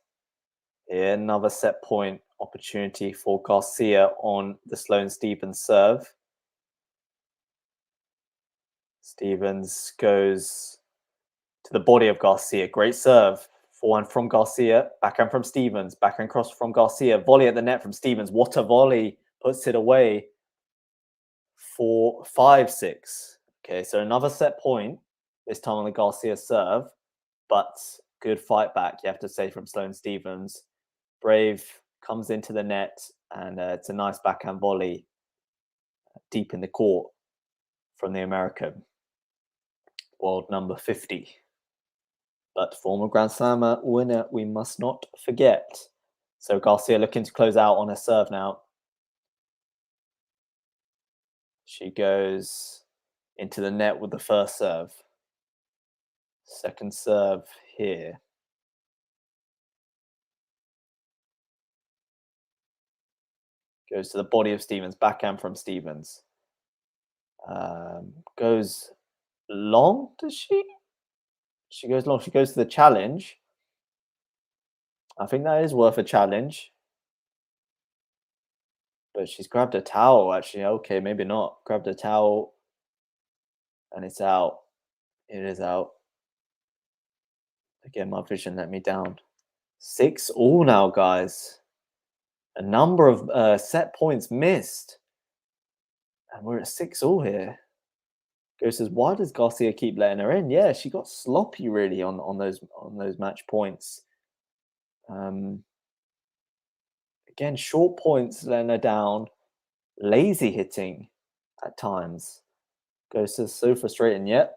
here. Another set point opportunity for Garcia on the Sloane Stephens serve. Stephens goes to the body of Garcia. Great serve. Forehand from Garcia, backhand from Stevens, backhand cross from Garcia, volley at the net from Stevens. What a volley, puts it away for 5-6. Okay, so another set point, this time on the Garcia serve, but good fight back, you have to say, from Sloane Stevens. Brave comes into the net, and it's a nice backhand volley deep in the court from the American, world number 50. But former Grand Slam winner, we must not forget. So Garcia looking to close out on her serve now. She goes into the net with the first serve. Second serve here. Goes to the body of Stevens, backhand from Stevens. Goes long, does she? She goes long. She goes to the challenge. I think that is worth a challenge. But she's grabbed a towel, actually. Okay, maybe not. Grabbed a towel. And it's out. It is out. Again, my vision let me down. 6-all now, guys. A number of set points missed. And we're at 6-all here. Goes says, why does Garcia keep letting her in? Yeah, she got sloppy really on those match points. Again, short points letting her down. Lazy hitting at times. Goes says, so frustrating. Yep,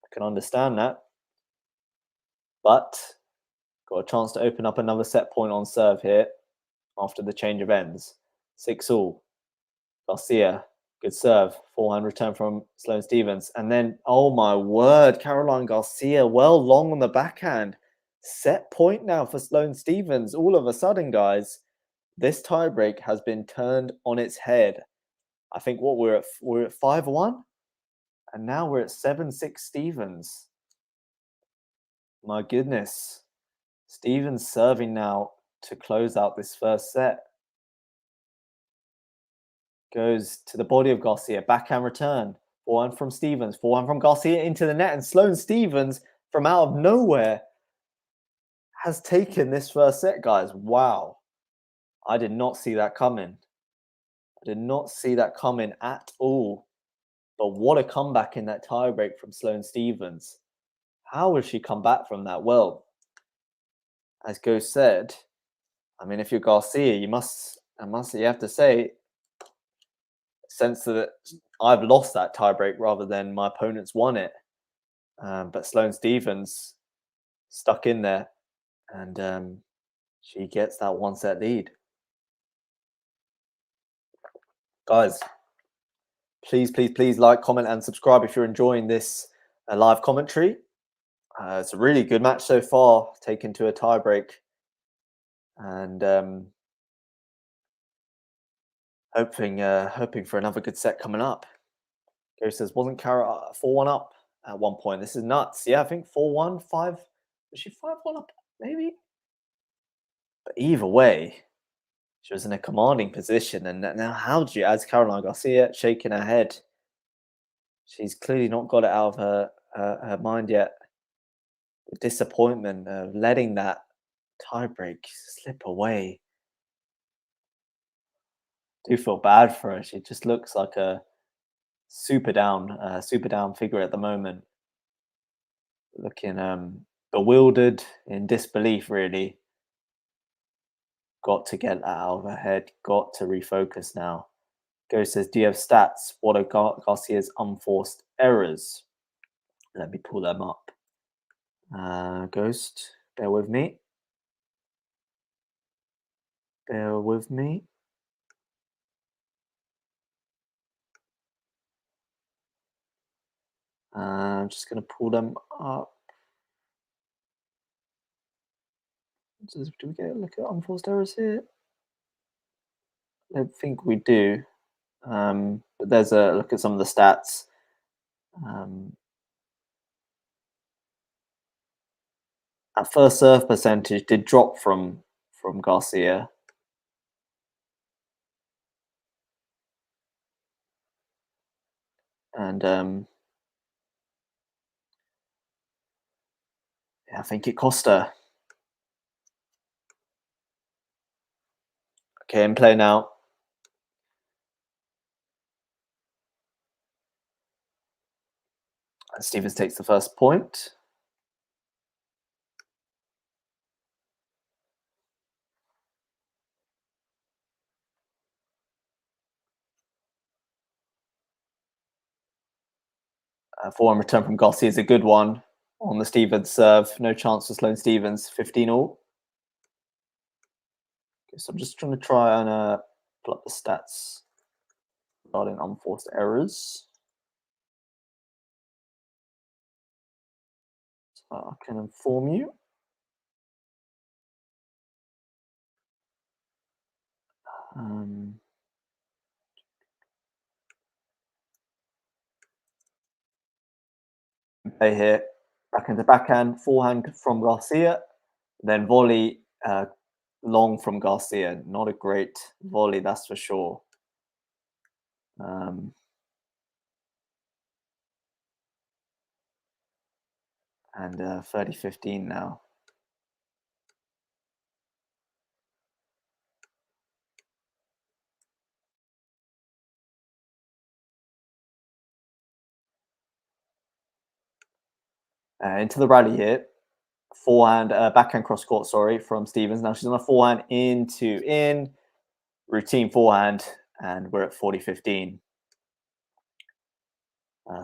I can understand that. But got a chance to open up another set point on serve here after the change of ends. 6-all. Garcia, good serve. Forehand return from Sloane Stevens. And then, oh my word, Caroline Garcia, well long on the backhand. Set point now for Sloane Stevens. All of a sudden, guys, this tiebreak has been turned on its head. I think what we're at 5-1, and now we're at 7-6 Stevens. My goodness. Stevens serving now to close out this first set. Goes to the body of Garcia, backhand return. Forehand from Stevens, forehand from Garcia into the net, and Sloane Stevens from out of nowhere has taken this first set, guys. Wow. I did not see that coming. I did not see that coming at all. But what a comeback in that tiebreak from Sloane Stevens. How will she come back from that? Well, as Go said, I mean, if you're Garcia, you have to say, sense that I've lost that tiebreak rather than my opponent's won it. But Sloane Stevens stuck in there, and she gets that one set lead. Guys, please like, comment, and subscribe if you're enjoying this live commentary. It's a really good match so far, taken to a tiebreak, and hoping for another good set coming up. Gary says, wasn't Cara 4-1 up at one point? This is nuts. Yeah, I think 4-1, 5. Was she 5-1 up? Maybe. But either way, she was in a commanding position. And now, how do you, as Caroline Garcia shaking her head, she's clearly not got it out of her mind yet. The disappointment of letting that tiebreak slip away. I do feel bad for her. She just looks like a super down figure at the moment. Looking bewildered, in disbelief, really. Got to get that out of her head. Got to refocus now. Go says, do you have stats? What are Garcia's unforced errors? Let me pull them up. Ghost, bear with me. Bear with me. I'm just going to pull them up. Do we get a look at unforced errors here? I don't think we do. But there's a look at some of the stats. At first serve percentage did drop from Garcia. And yeah, I think it cost her. Okay, in play now. Stevens takes the first point. Forehand return from Garcia is a good one on the Stevens serve. No chance for Sloane Stevens. 15-all. Okay, so I'm just trying to try and pull up the stats regarding unforced errors. So I can inform you. Play here, back into backhand, forehand from Garcia, then volley long from Garcia. Not a great volley, that's for sure. And 30-15 now. Into the rally here. Forehand, backhand cross court, sorry, from Stevens. Now she's on a forehand into in, routine forehand, and we're at 40-15.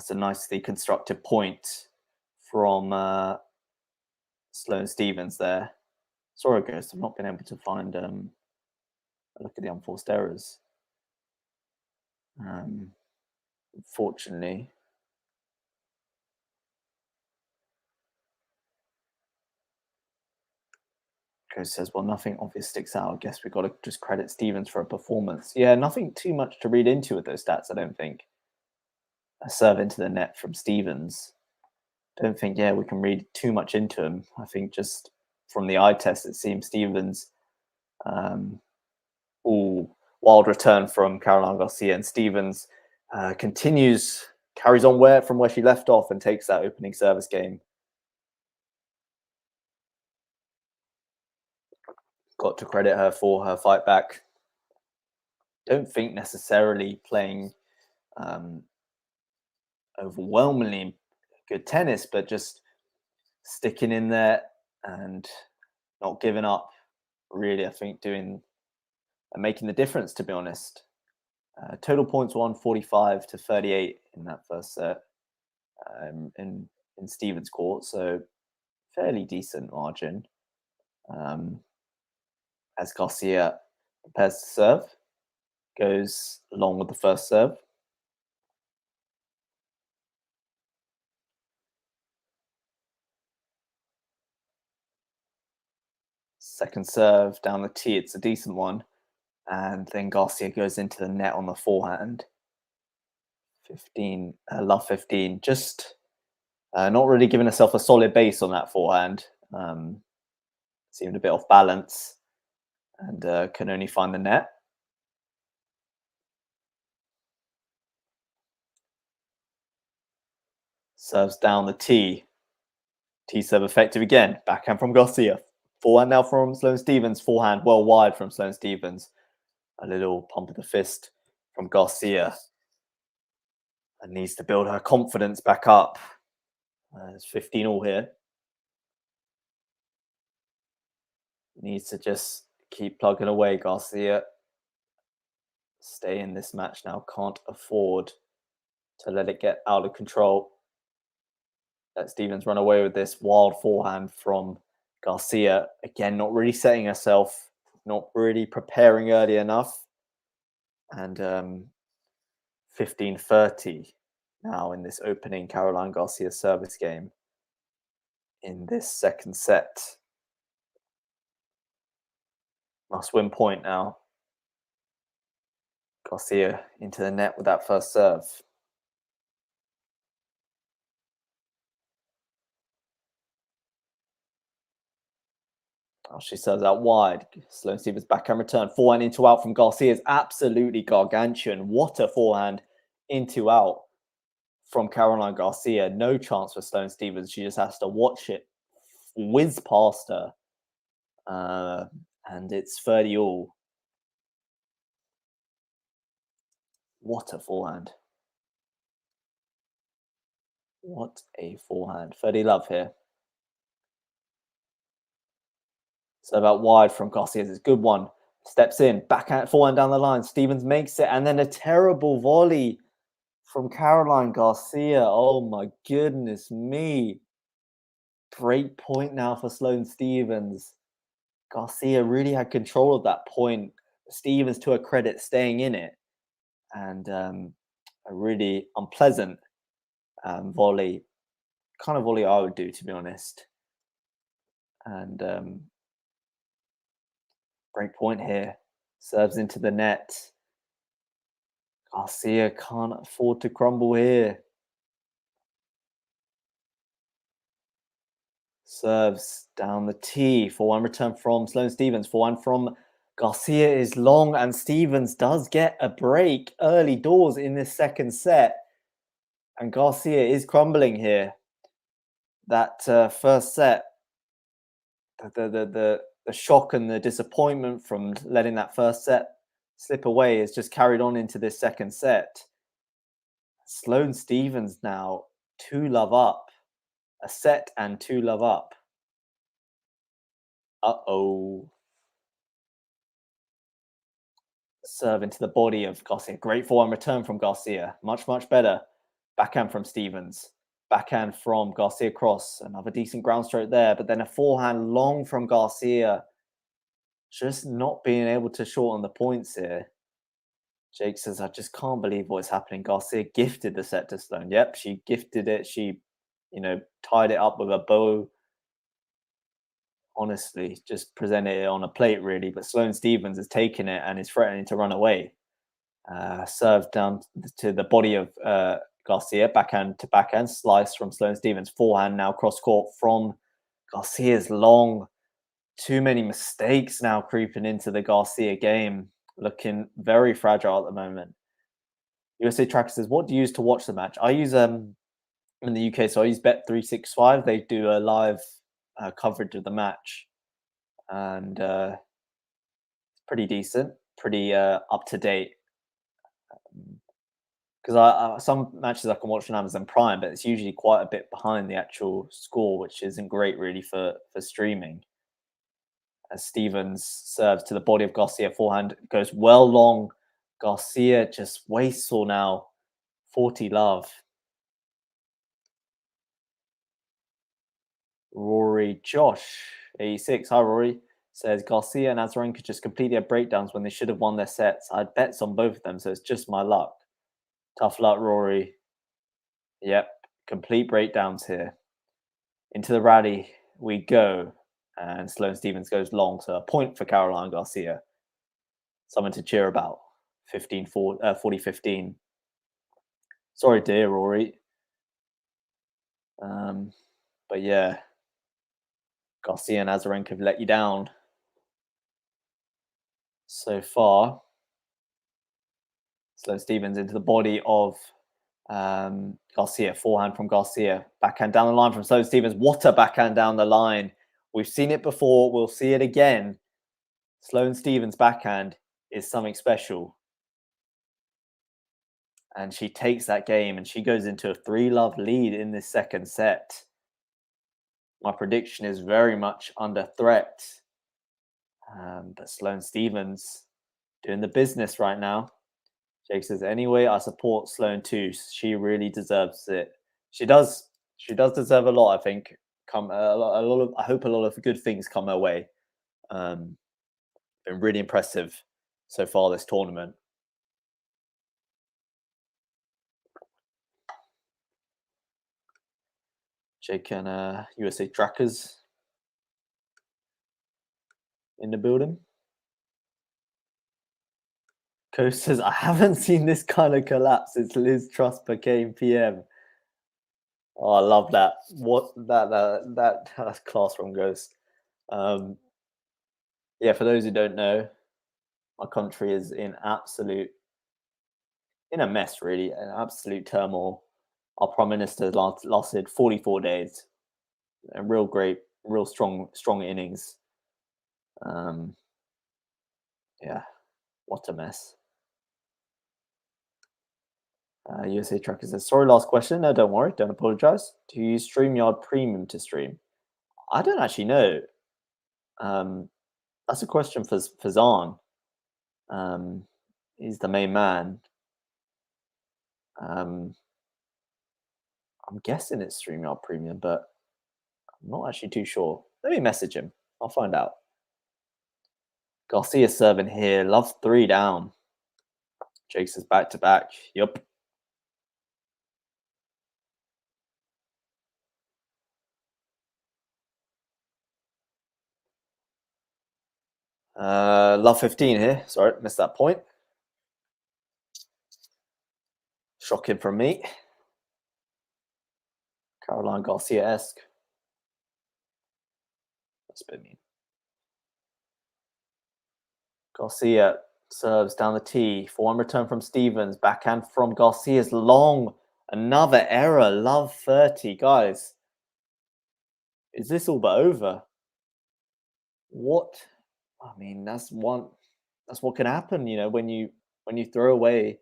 So nicely constructed point from Sloane Stevens there. Sorry, Ghost, I've not been able to find a look at the unforced errors. Unfortunately. Ghost says, well, nothing obvious sticks out. I guess we've got to just credit Stevens for a performance. Yeah, nothing too much to read into with those stats, I don't think. A serve into the net from Stevens. Don't think, yeah, we can read too much into him. I think just from the eye test, it seems Stevens, wild return from Caroline Garcia, and Stevens carries on from where she left off and takes that opening service game. Got to credit her for her fight back. Don't think necessarily playing overwhelmingly good tennis, but just sticking in there and not giving up. Really, I think doing and making the difference, to be honest. Total points won 45-38 in that first set in Stevens' court, so fairly decent margin. As Garcia prepares to serve, goes along with the first serve. Second serve down the tee, it's a decent one. And then Garcia goes into the net on the forehand. 15, love 15. Just not really giving herself a solid base on that forehand. Seemed a bit off balance and can only find the net. Serves down the tee. Tee serve effective again. Backhand from Garcia. Forehand now from Sloane Stevens. Forehand well wide from Sloane Stevens. A little pump of the fist from Garcia. And needs to build her confidence back up. It's 15-all here. Needs to just keep plugging away, Garcia. Stay in this match now. Can't afford to let it get out of control. Let Stevens run away with this wild forehand from Garcia. Again, not really setting herself, not really preparing early enough. And 15-30 now in this opening Caroline Garcia service game in this second set. Must win point now. Garcia into the net with that first serve. Oh, she serves out wide. Sloane Stevens backhand return. Forehand into out from Garcia is absolutely gargantuan. What a forehand into out from Caroline Garcia. No chance for Sloane Stevens. She just has to watch it whiz past her. And it's 30-all. What a forehand. What a forehand. 30 love here. So about wide from Garcia. It's a good one. Steps in, backhand, forehand down the line. Stevens makes it, and then a terrible volley from Caroline Garcia. Oh my goodness me. Great point now for Sloane Stevens. Garcia really had control of that point. Stevens, to her credit, staying in it. And a really unpleasant volley. Kind of volley I would do, to be honest. And great point here. Serves into the net. Garcia can't afford to crumble here. Serves down the tee. 4-1 return from Sloane Stevens. 4-1 from Garcia is long, and Stevens does get a break early doors in this second set. And Garcia is crumbling here. That first set, the shock and the disappointment from letting that first set slip away is just carried on into this second set. Sloane Stevens now 2 love up. A set and 2 love up. Uh-oh. Serve into the body of Garcia. Great forehand return from Garcia. Much, much better. Backhand from Stevens. Backhand from Garcia cross. Another decent ground stroke there. But then a forehand long from Garcia. Just not being able to shorten the points here. Jake says, I just can't believe what's happening. Garcia gifted the set to Sloane. Yep, she gifted it. She, tied it up with a bow. Honestly, just presented it on a plate, really. But Sloane Stevens has taken it and is threatening to run away. Served down to the body of Garcia, backhand to backhand, slice from Sloane Stevens. Forehand now cross court from Garcia's long. Too many mistakes now creeping into the Garcia game. Looking very fragile at the moment. USA Tracker says, what do you use to watch the match? I use in the UK, so I use Bet365. They do a live coverage of the match, and it's pretty decent, pretty up to date. Because some matches I can watch on Amazon Prime, but it's usually quite a bit behind the actual score, which isn't great really for streaming. As Stevens serves to the body of Garcia, forehand goes well long. Garcia just wasteful now. 40 love. Rory Josh, 86. Hi, Rory. Says Garcia and Azarenka just completely had breakdowns when they should have won their sets. I had bets on both of them, so it's just my luck. Tough luck, Rory. Yep, complete breakdowns here. Into the rally we go. And Sloane Stevens goes long, so a point for Caroline Garcia. Something to cheer about. 40-15. Sorry, dear Rory. But yeah, Garcia and Azarenka have let you down so far. Sloane Stevens into the body of Garcia. Forehand from Garcia. Backhand down the line from Sloane Stevens. What a backhand down the line. We've seen it before. We'll see it again. Sloane Stevens' backhand is something special. And she takes that game and she goes into a 3-love lead in this second set. My prediction is very much under threat. But Sloane Stevens doing the business right now. Jake says, anyway, I support Sloane too. She really deserves it. She does deserve a lot, I think. I hope a lot of good things come her way. Been really impressive so far this tournament. Jake and USA Trackers in the building. Coach says, I haven't seen this kind of collapse since Liz Truss became PM. Oh, I love that. What that's class from Ghost. Yeah, for those who don't know, my country is in a mess, really, an absolute turmoil. Our Prime Minister lasted 44 days. A real strong innings. Yeah, what a mess. USA Trucker says, sorry, last question. No, don't worry. Don't apologize. Do you use StreamYard Premium to stream? I don't actually know. That's a question for Zahn. He's the main man. I'm guessing it's StreamYard Premium, but I'm not actually too sure. Let me message him. I'll find out. Garcia serving here. Love 3 down. Jake says back to back. Yup. Love 15 here. Sorry, missed that point. Shocking from me. Caroline Garcia-esque. That's a bit mean. Garcia serves down the tee. Forehand return from Stevens. Backhand from Garcia's long. Another error. Love 30. Guys, is this all but over? What? I mean, that's what can happen, you know, when you throw away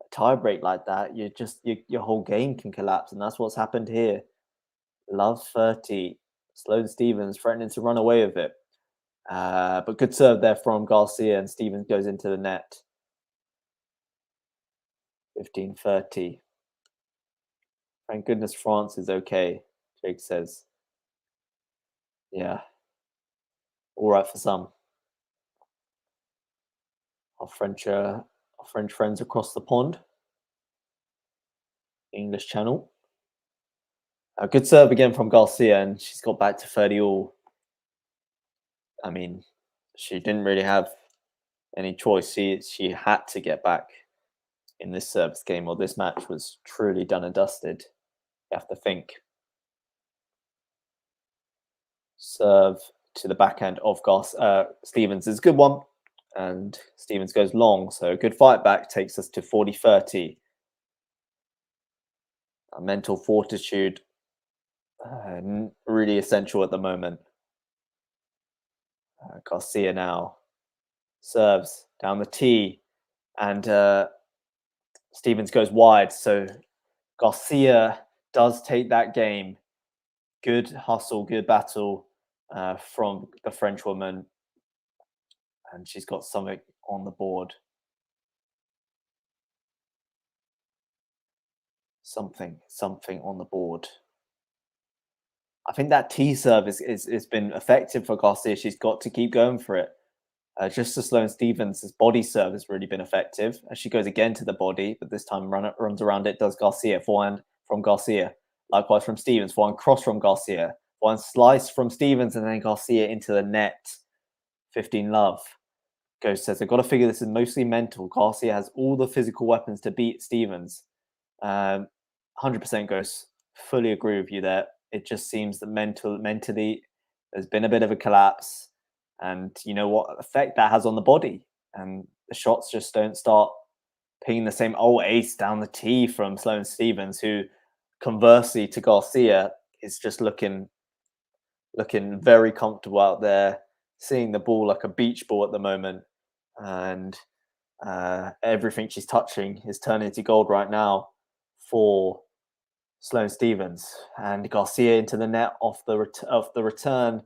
a tie break like that. Your whole game can collapse, and that's what's happened here. Love 30. Sloane Stevens threatening to run away with it. But good serve there from Garcia, and Stevens goes into the net. 15-30. Thank goodness France is okay, Jake says. Yeah. All right for some. Our French friends across the pond. English channel. A good serve again from Garcia, and she's got back to 30 all. I mean, she didn't really have any choice. She had to get back in this service game, or this match was truly done and dusted. You have to think. Serve to the backhand of Stevens is a good one, and Stevens goes long, so a good fight back takes us to 40-30. A mental fortitude really essential at the moment. Garcia now serves down the tee, and Stevens goes wide, so Garcia does take that game. Good hustle, good battle from the French woman, and she's got something on the board. Something on the board. I think that tee serve is been effective for Garcia. She's got to keep going for it. Just as Sloane Stevens' body serve has really been effective. As she goes again to the body, but this time runs around it, does Garcia. Forehand from Garcia. Likewise from Stevens. Forehand cross from Garcia. Forehand slice from Stevens, and then Garcia into the net. 15 love. Ghost says, I've got to figure this is mostly mental. Garcia has all the physical weapons to beat Stevens. 100% Ghost. Fully agree with you there. It just seems that mentally there's been a bit of a collapse, and you know what effect that has on the body, and the shots just don't start pinging the same. Ace down the tee from Sloane Stevens, who conversely to Garcia is just looking very comfortable out there, seeing the ball like a beach ball at the moment, and everything she's touching is turning into gold right now for Sloane Stevens. And Garcia into the net off the return.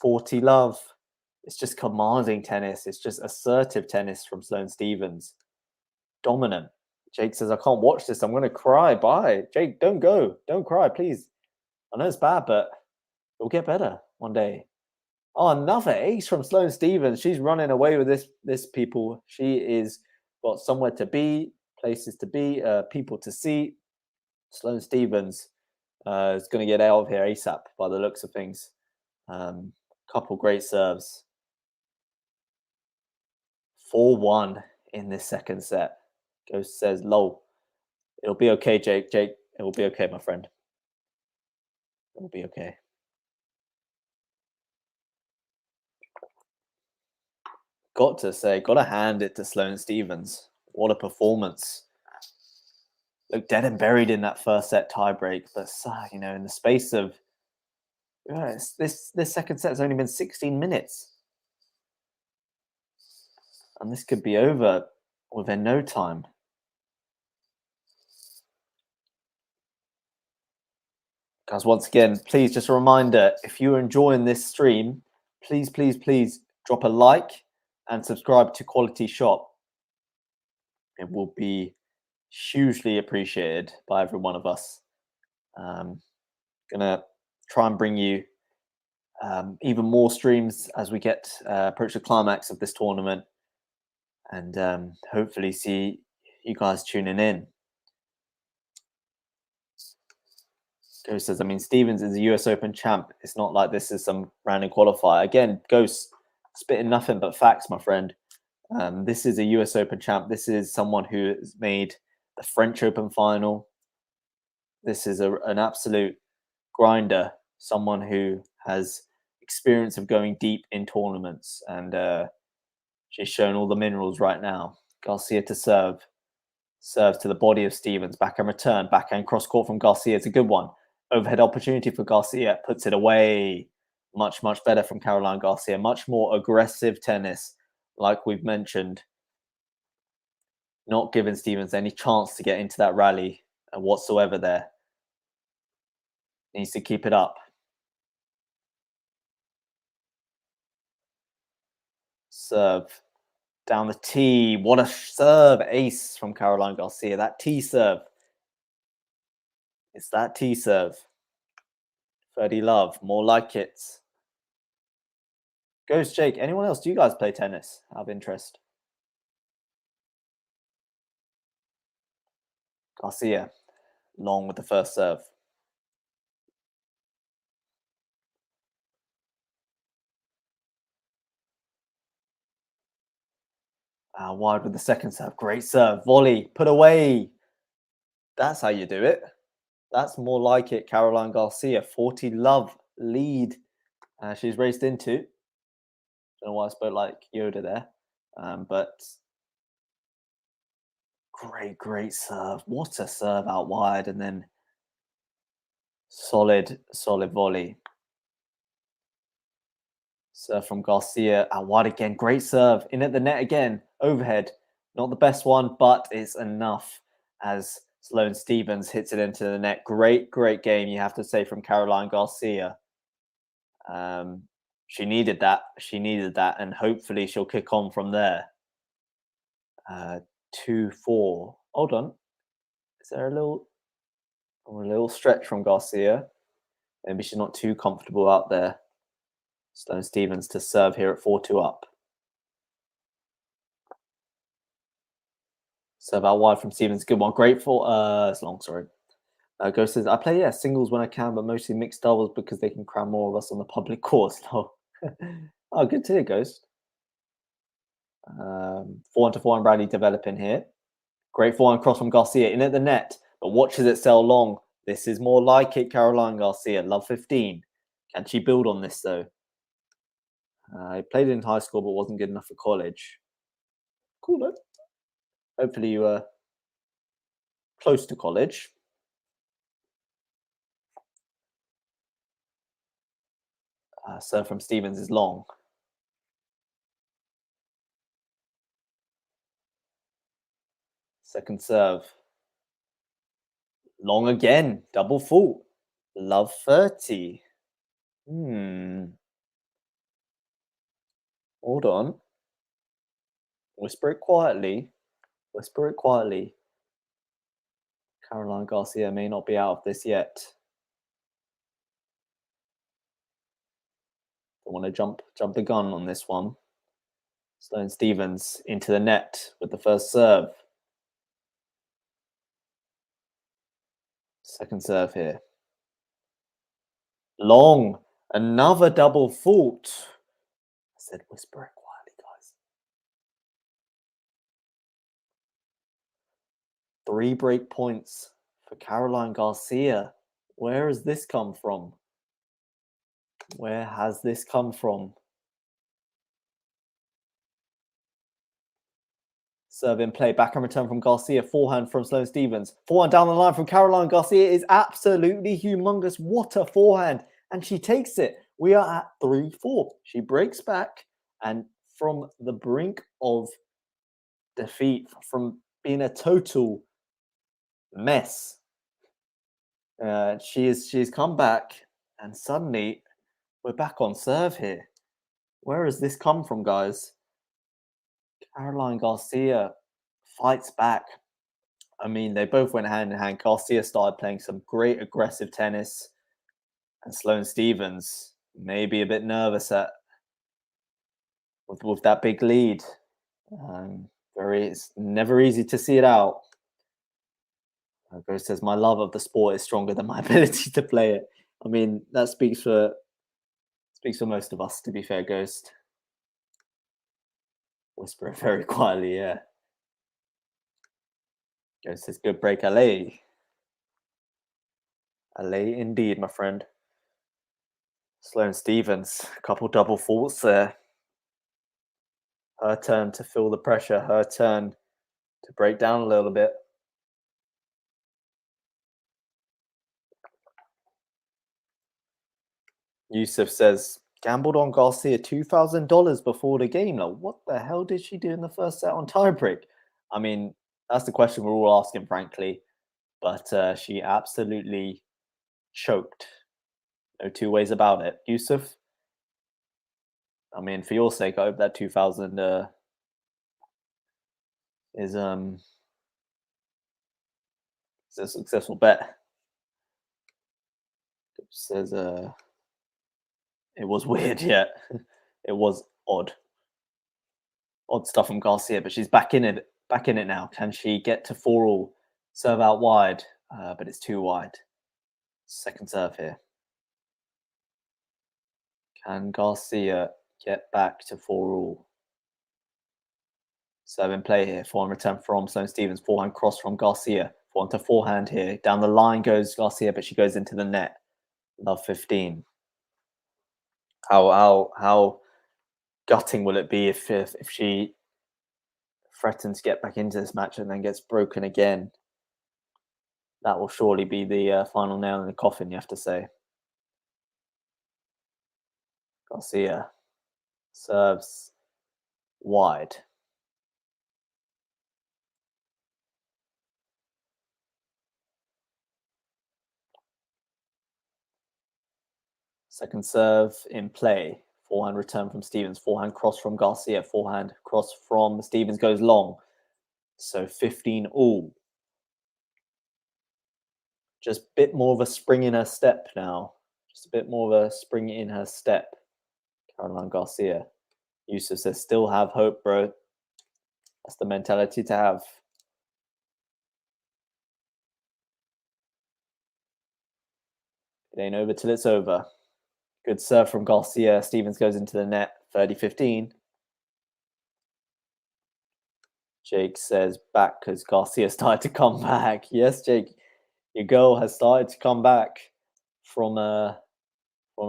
40 love. It's just commanding tennis. It's just assertive tennis from Sloane Stevens. Dominant. Jake says, I can't watch this. I'm going to cry. Bye. Jake, don't go. Don't cry, please. I know it's bad, but it'll get better one day. Oh, another ace from Sloane Stevens. She's running away with this people. She is got somewhere to be, places to be, people to see. Sloane Stevens is going to get out of here ASAP by the looks of things. Couple great serves. 4-1 in this second set. Ghost says, lol. It'll be okay, Jake. Jake, it will be okay, my friend. It will be okay. Got to hand it to Sloane Stevens. What a performance. Looked dead and buried in that first set tiebreak, but you know, in the space of this second set has only been 16 minutes, and this could be over within no time. Guys, once again, please, just a reminder, if you're enjoying this stream, please, please, please drop a like and subscribe to Quality Shot. It will be hugely appreciated by every one of us. Gonna try and bring you even more streams as we get approach the climax of this tournament, and hopefully see you guys tuning in. Ghost says, I mean, Stevens is a US Open champ. It's not like this is some random qualifier. Again, Ghost spitting nothing but facts, my friend. This is a US Open champ. This is someone who has made the French Open final. This is an absolute grinder, someone who has experience of going deep in tournaments, and she's shown all the minerals right now. Garcia to serve to the body of Stevens, backhand return, backhand cross court from Garcia. It's a good one. Overhead opportunity for Garcia, puts it away. Much better from Caroline Garcia. Much more aggressive tennis, like we've mentioned. Not giving Stevens any chance to get into that rally whatsoever there. Needs to keep it up. Serve down the tee. What a serve. Ace from Caroline Garcia. That tee serve. It's that tee serve. Ferdy Love. More like it. Ghost Jake. Anyone else? Do you guys play tennis? Out of interest. Garcia. Long with the first serve. Wide with the second serve. Great serve. Volley. Put away. That's how you do it. That's more like it. Caroline Garcia. 40 love lead. She's raced into. Don't know why I spoke like Yoda there. But great serve. What a serve out wide. And then solid volley. Serve from Garcia out wide again. Great serve. In at the net again. Overhead. Not the best one, but it's enough as Sloane Stevens hits it into the net. Great game, you have to say, from Caroline Garcia. She needed that. And hopefully she'll kick on from there. 2-4. Hold on. Is there a little stretch from Garcia? Maybe she's not too comfortable out there. Sloane Stevens to serve here at 4-2 up. Serve out wide from Stevens. Good one. Great for it's long, sorry. Ghost says, I play singles when I can, but mostly mixed doubles because they can cram more of us on the public course. No. Oh, good to hear, Ghost. 4-1 rally developing here. Great forehand cross from Garcia. In at the net, but watches it sell long. This is more like it, Caroline Garcia. Love 15. Can she build on this, though? I played in high school, but wasn't good enough for college. Cool, though. Hopefully you are close to college. Serve from Stevens is long. Second serve. Long again. Double fault. Love 30. Hold on. Whisper it quietly. Caroline Garcia may not be out of this yet. Don't want to jump the gun on this one. Sloane Stevens into the net with the first serve. Second serve here. Long. Another double fault. I said whisper it quietly, guys. 3 break points for Caroline Garcia. Where has this come from? Where has this come from? Serve in play. Backhand return from Garcia. Forehand from Sloane Stevens. Forehand down the line from Caroline Garcia is absolutely humongous. What a forehand. And she takes it. We are at 3-4. She breaks back. And from the brink of defeat, from being a total mess, She's come back, and suddenly we're back on serve here. Where has this come from, guys? Caroline Garcia fights back. I mean, they both went hand in hand. Garcia started playing some great aggressive tennis, and Sloane Stevens maybe a bit nervous with that big lead. It's never easy to see it out. Ghost says, "My love of the sport is stronger than my ability to play it." I mean, that speaks for most of us. To be fair, Ghost. Whisper it very quietly, yeah. Ghost says, "Good break, LA." LA indeed, my friend. Sloane Stevens, a couple double faults there. Her turn to feel the pressure. Her turn to break down a little bit. Yusuf says, "Gambled on Garcia $2,000 before the game. Like, what the hell did she do in the first set on tiebreak?" I mean, that's the question we're all asking, frankly. But she absolutely choked. No two ways about it. Yusuf, I mean, for your sake, I hope that 2,000 is a successful bet. It says it was weird, yeah. It was odd stuff from Garcia, but she's back in it now. Can she get to 4-all? Serve out wide, but it's too wide. Second serve here. Can Garcia get back to 4-all? Serve in play here. Forehand return from Sloane Stevens. Forehand cross from Garcia. Forehand to forehand here. Down the line goes Garcia, but she goes into the net. Love 15. How gutting will it be if she threatens to get back into this match and then gets broken again? That will surely be the final nail in the coffin, you have to say. Garcia serves wide. Second serve in play. Forehand return from Stevens. Forehand cross from Garcia. Forehand cross from Stevens goes long. So 15-all. Just a bit more of a spring in her step now. Just a bit more of a spring in her step. Caroline Garcia. Yusuf says, "Still have hope, bro." That's the mentality to have. It ain't over till it's over. Good serve from Garcia. Stevens goes into the net. 30-15. Jake says back because Garcia started to come back. Yes, Jake, your girl has started to come back from a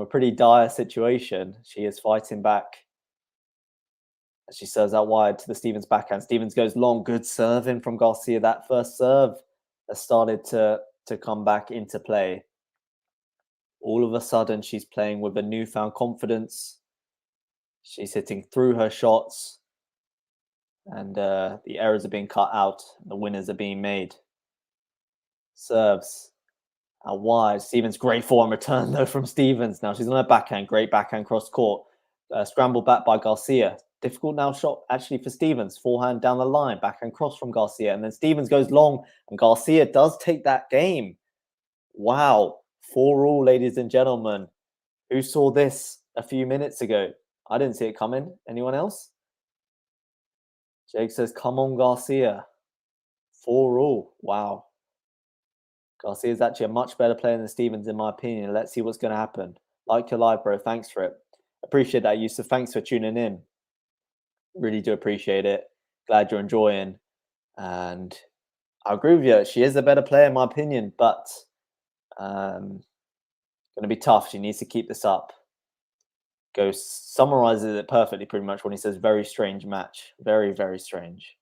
pretty dire situation. She is fighting back. She serves out wide to the Stevens backhand. Stevens goes long. Good serving from Garcia. That first serve has started to come back into play. All of a sudden, she's playing with a newfound confidence. She's hitting through her shots. And the errors are being cut out. The winners are being made. Serves out wide. Stevens, great form return, though, from Stevens. Now she's on her backhand. Great backhand cross court. Scrambled back by Garcia. Difficult now shot, actually, for Stevens. Forehand down the line. Backhand cross from Garcia. And then Stevens goes long. And Garcia does take that game. Wow. 4-all, ladies and gentlemen. Who saw this a few minutes ago? I didn't see it coming. Anyone else? Jake says, "Come on, Garcia." 4-all. Wow. Garcia is actually a much better player than Stevens, in my opinion. Let's see what's going to happen. Like your live, bro. Thanks for it. Appreciate that, Yusuf. Thanks for tuning in. Really do appreciate it. Glad you're enjoying. And I agree with you. She is a better player, in my opinion, but going to be tough. She needs to keep this up. Ghost summarizes it perfectly, pretty much, when he says, "Very strange match." Very, very strange.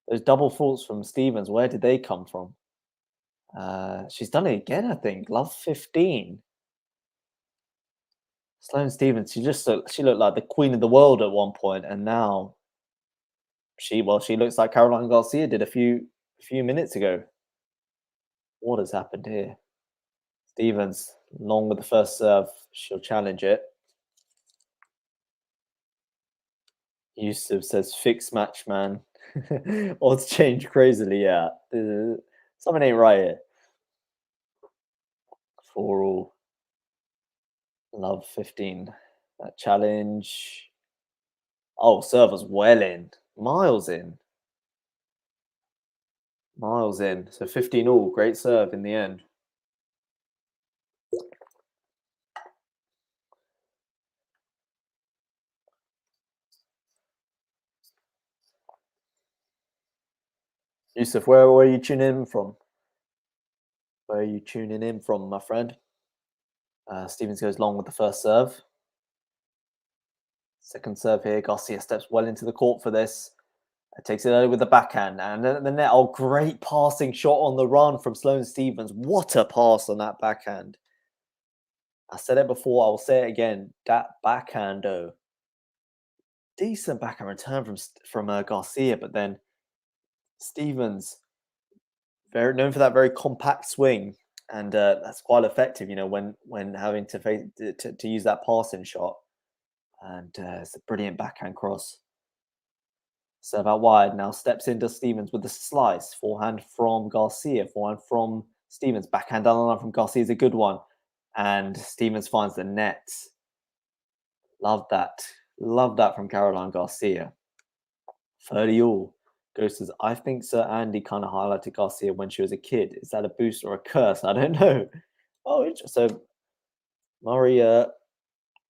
Those double faults from Stevens, where did they come from? She's done it again, I think. Love 15. Sloane Stevens, she looked like the queen of the world at one point, and now she looks like Caroline Garcia did a few minutes ago. What has happened here? Stevens, long with the first serve. She'll challenge it. Yusuf says, fixed match, man. Odds change crazily, yeah. Something ain't right here. 4-all. Love 15. That challenge. Oh, serve was well in. Miles in. Miles in. So 15-all. Great serve in the end. Yusuf, where are you tuning in from? Where are you tuning in from, my friend? Stevens goes long with the first serve. Second serve here. Garcia steps well into the court for this. Takes it early with the backhand. And then the net. Oh, great passing shot on the run from Sloane Stevens. What a pass on that backhand. I said it before. I will say it again. That backhand, though. Decent backhand return from Garcia. But then Stevens, very known for that very compact swing. And that's quite effective, you know, when having to use that passing shot. And it's a brilliant backhand cross. Serve out wide. Now steps into Stevens with the slice. Forehand from Garcia. Forehand from Stevens. Backhand down the line from Garcia is a good one. And Stevens finds the net. Love that. Love that from Caroline Garcia. 30-all. Ghost says, I think Sir Andy kind of highlighted Garcia when she was a kid. Is that a boost or a curse? I don't know. Oh, interesting. So Murray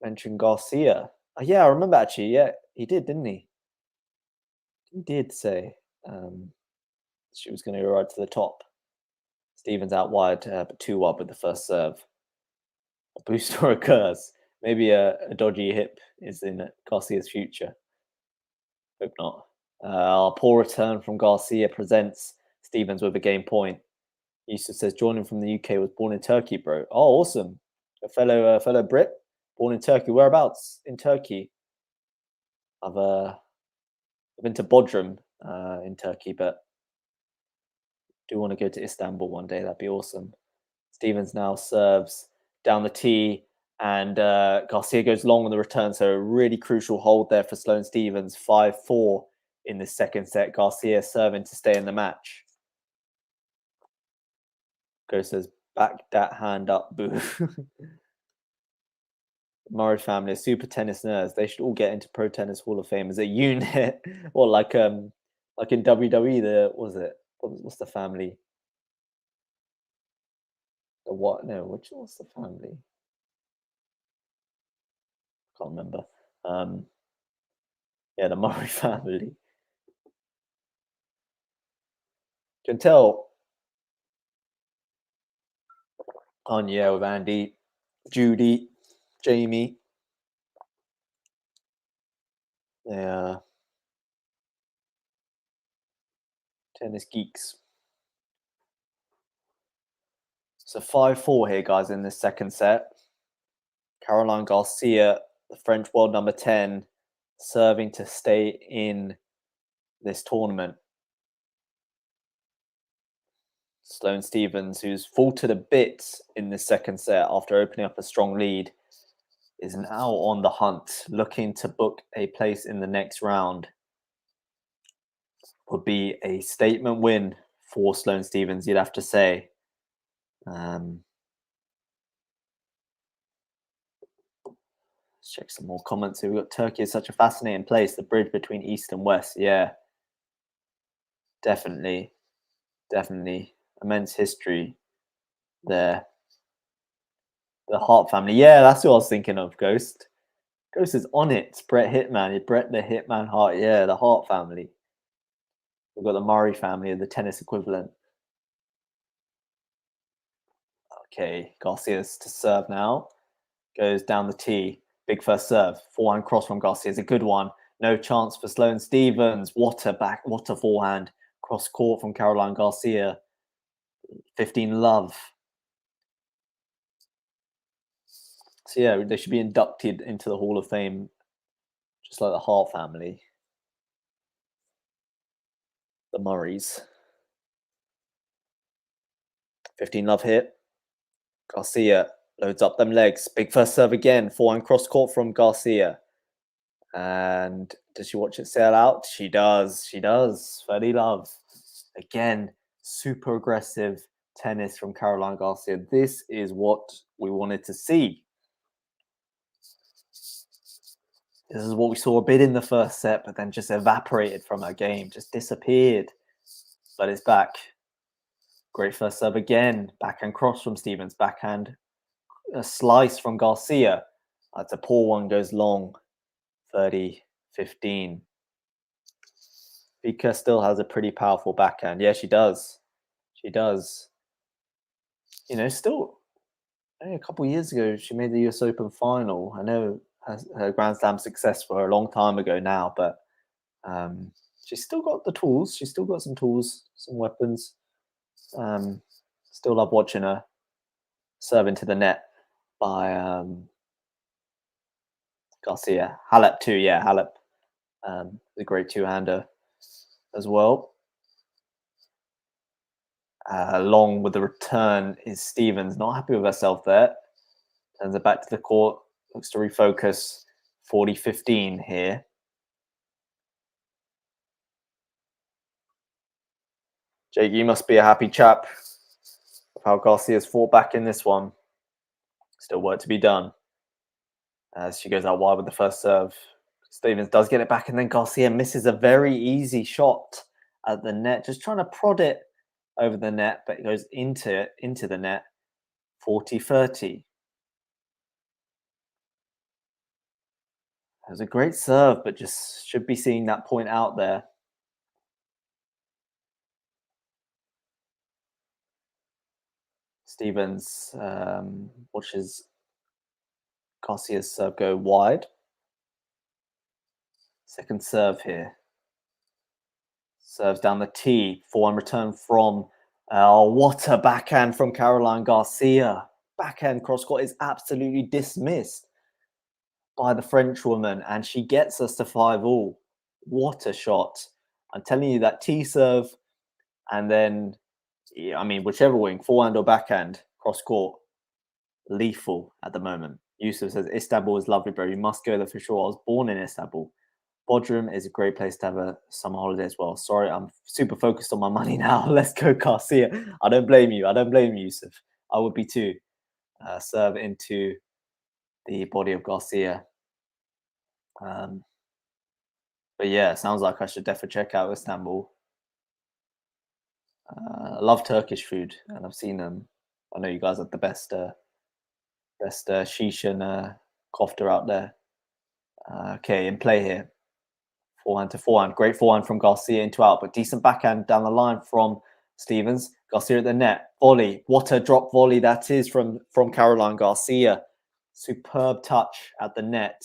mentioned Garcia. Oh, yeah, I remember actually. Yeah, he did, didn't he? He did say she was going to go right to the top. Stevens out wide, but 2 up with the first serve. A boost or a curse. Maybe a dodgy hip is in Garcia's future. Hope not. Our poor return from Garcia presents Stevens with a game point. Yusuf says, joining from the UK, was born in Turkey, bro. Oh, awesome. A fellow Brit, born in Turkey. Whereabouts in Turkey? I've been to Bodrum in Turkey, but do want to go to Istanbul one day. That'd be awesome. Stevens now serves down the tee, and Garcia goes long on the return. So a really crucial hold there for Sloane Stevens. 5-4 in the second set. Garcia serving to stay in the match. Go says, back that hand up, boo. Murray family, super tennis nerds. They should all get into Pro Tennis Hall of Fame as a unit. Or like in WWE, what's the family? The what? No, what's the family? Can't remember. Yeah, the Murray family. You can tell. On yeah, with Andy, Judy, Jamie. Yeah. Tennis geeks. So 5-4 here, guys, in this second set. Caroline Garcia, the French world number 10, serving to stay in this tournament. Sloane Stevens, who's faltered a bit in this second set after opening up a strong lead, is now on the hunt, looking to book a place in the next round. Would be a statement win for Sloane Stevens, you'd have to say. Let's check some more comments here. We've got Turkey is such a fascinating place, the bridge between East and West. Yeah, definitely. Definitely. Immense history there. The Hart family. Yeah, that's what I was thinking of, Ghost. Ghost is on it. Brett Hitman. Brett the Hitman Hart. Yeah, the Hart family. We've got the Murray family, the tennis equivalent. Okay, Garcia's to serve now. Goes down the tee. Big first serve. Forehand cross from Garcia is a good one. No chance for Sloane Stevens. What a forehand. Cross court from Caroline Garcia. 15 love. So yeah, they should be inducted into the Hall of Fame, just like the Hart family. The Murrays. 15 love hit. Garcia loads up them legs. Big first serve again. Forehand cross court from Garcia. And does she watch it sail out? She does. She does. 30 love. Again, super aggressive tennis from Caroline Garcia. This is what we wanted to see. This is what we saw a bit in the first set, but then just evaporated from her game, just disappeared. But it's back. Great first serve again. Backhand cross from Stevens. Backhand a slice from Garcia. That's a poor one, goes long. 30-15. Vika still has a pretty powerful backhand. Yeah, she does. She does. You know, still, a couple of years ago, she made the US Open final. I know her Grand Slam success for her a long time ago now, but she's still got the tools. She's still got some tools, some weapons. Still love watching her serve into the net by Garcia. Halep too, yeah, Halep. The great two-hander as well. Long with the return is Stevens. Not happy with herself there. Turns it back to the court. Looks to refocus. 40-15 here. Jake, you must be a happy chap of how Garcia's fought back in this one. Still work to be done. As she goes out wide with the first serve. Stevens does get it back, and then Garcia misses a very easy shot at the net. Just trying to prod it over the net, but it goes into the net. 40-30. It was a great serve, but just should be seeing that point out there. Stevens watches Garcia's serve go wide. Second serve here. Serves down the tee. Forehand return from what a backhand from Caroline Garcia. Backhand cross court is absolutely dismissed by the French woman, and she gets us to 5-all. What a shot. I'm telling you, that tee serve, and then, I mean, whichever wing, forehand or backhand, cross court, lethal at the moment. Yusuf says, Istanbul is lovely, bro. You must go there for sure. I was born in Istanbul. Bodrum is a great place to have a summer holiday as well. Sorry, I'm super focused on my money now. Let's go, Garcia. I don't blame you. I don't blame you, Yusuf. I would be too. Serve into the body of Garcia. But yeah, sounds like I should definitely check out Istanbul. I love Turkish food, and I've seen them. I know you guys have the best shish and kofta out there. Okay, in play here. Forehand to forehand. Great forehand from Garcia into out, but decent backhand down the line from Stevens. Garcia at the net. Volley. What a drop volley that is from Caroline Garcia. Superb touch at the net.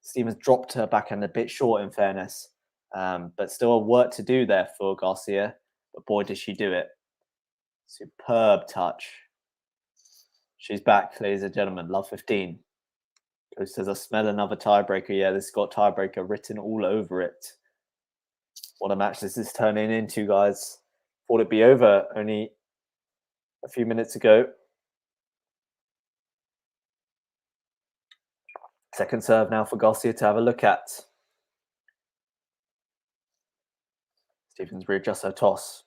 Stevens dropped her backhand a bit short, in fairness. But still a work to do there for Garcia. But boy, did she do it. Superb touch. She's back, ladies and gentlemen. Love 15. Coach says, I smell another tiebreaker. Yeah, this has got tiebreaker written all over it. What a match this is turning into, guys. Thought it'd be over only a few minutes ago. Second serve now for Garcia to have a look at. Stevens readjusts her toss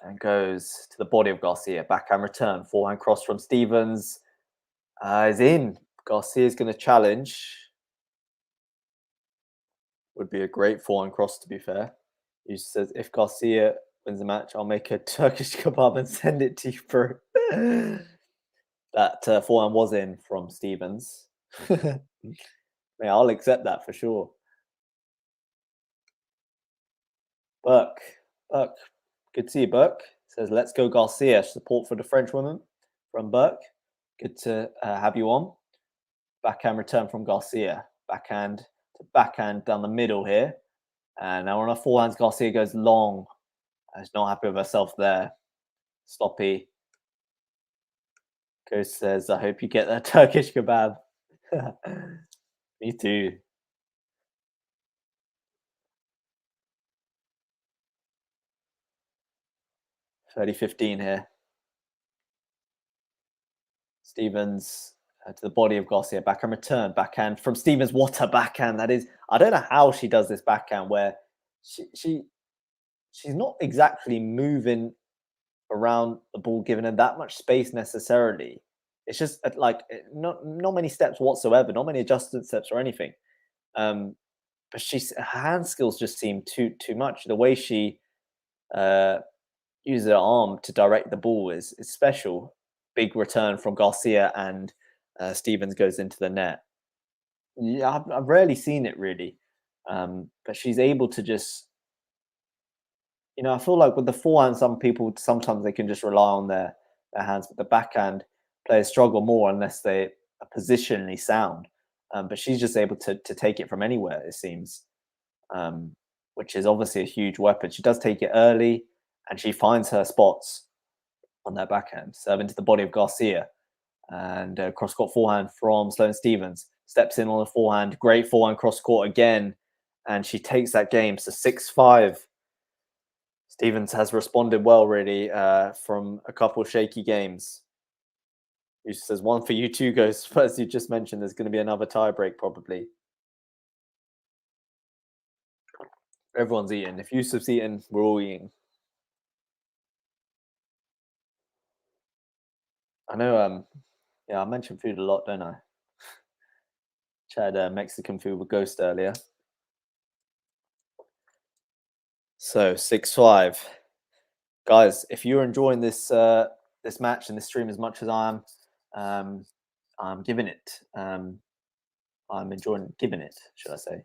and goes to the body of Garcia. Backhand return. Forehand cross from Stevens. Is in. Garcia's going to challenge. Would be a great forehand cross, to be fair. He says, if Garcia wins the match, I'll make a Turkish kebab and send it to you, bro. That forehand was in from Stevens. Yeah, I'll accept that for sure. Burke, good to see you, Burke. Says, let's go Garcia. Support for the French woman from Burke. Good to have you on. Backhand return from Garcia. Backhand to backhand down the middle here. And now on her forehands, Garcia goes long. She's not happy with herself there. Sloppy. Coach says, I hope you get that Turkish kebab. Me too. $30-15 here. Stevens to the body of Garcia, backhand return, backhand from Stevens. What a backhand that is! I don't know how she does this backhand where she's not exactly moving around the ball, giving her that much space necessarily. It's just like not many steps whatsoever, not many adjusted steps or anything. But her hand skills just seem too much. The way she uses her arm to direct the ball is special. Big return from Garcia, and Stevens goes into the net. Yeah, I've rarely seen it really, but she's able to just, I feel like with the forehand, some people sometimes they can just rely on their hands, but the backhand players struggle more unless they are positionally sound. But she's just able to take it from anywhere, it seems, which is obviously a huge weapon. She does take it early, and she finds her spots on that backhand. Serve into the body of Garcia, and cross-court forehand from Sloane Stevens. Steps in on the forehand, great forehand cross-court again, and she takes that game. So 6-5. Stevens has responded well, really, from a couple of shaky games. He says one for you two goes. As you just mentioned, there's going to be another tiebreak probably. Everyone's eating. If Yusuf's eating, we're all eating. I know. Yeah, I mentioned food a lot, don't I? Had Mexican food with Ghost earlier. So 6-5. Guys, if you're enjoying this this match and this stream as much as I am, I'm giving it. I'm enjoying giving it, should I say.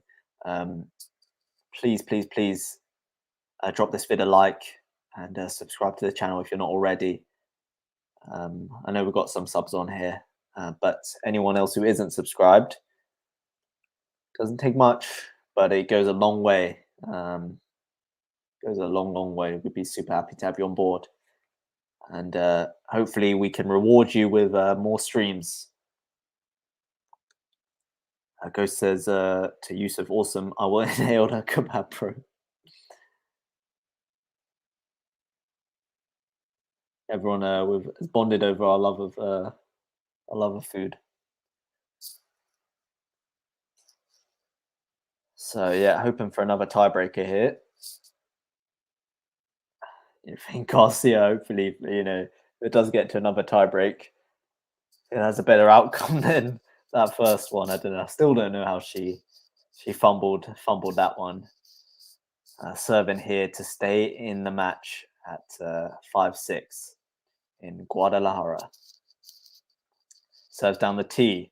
Please, please, please drop this vid a like and subscribe to the channel if you're not already. I know we've got some subs on here, but anyone else who isn't subscribed, doesn't take much, but it goes a long way. Goes a long way. We'd be super happy to have you on board. And hopefully we can reward you with more streams. Ghost says to Yusuf, awesome. I will inhale a kebab, bro. Everyone we've bonded over our love of food. So yeah, hoping for another tiebreaker here. I think Garcia, hopefully, if it does get to another tiebreak, it has a better outcome than that first one. I don't know. I still don't know how she fumbled that one. Serving here to stay in the match at 5-6 in Guadalajara. Serves down the tee.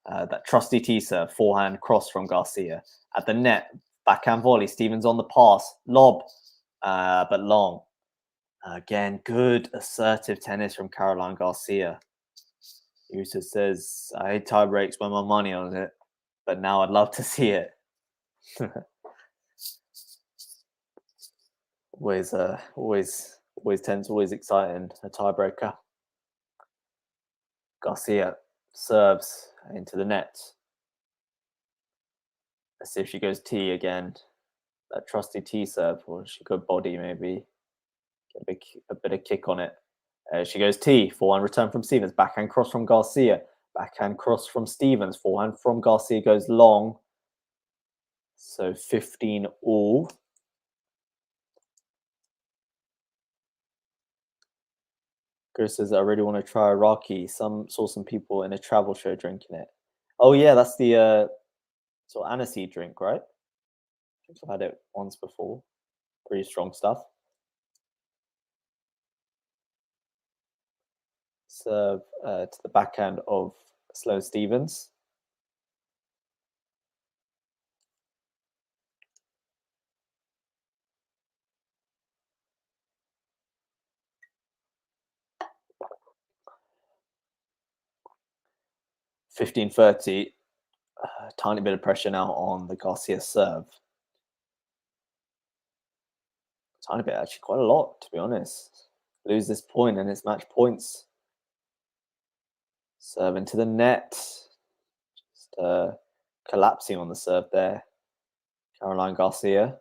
That trusty tee serve, forehand cross from Garcia. At the net, backhand volley. Stevens on the pass. Lob, but long. Again, good assertive tennis from Caroline Garcia. Yusuf says, I hate tie breaks when my money on it, but now I'd love to see it. always tense, always exciting, a tiebreaker. Garcia serves into the net. Let's see if she goes tee again. That trusty tee serve, or she could body maybe. Get a bit of kick on it. She goes tee, forehand return from Stevens, backhand cross from Garcia, backhand cross from Stevens, forehand from Garcia goes long. So 15 all. Chris says, I really want to try Iraqi. Saw some people in a travel show drinking it. Oh yeah, that's the sort of aniseed drink, right? I think I've had it once before. Pretty strong stuff. Serve to the backhand of Sloane Stevens. $15.30. Tiny bit of pressure now on the Garcia serve. Tiny bit, actually, quite a lot, to be honest. Lose this point and it's match points. Serve into the net. Just collapsing on the serve there. Caroline Garcia.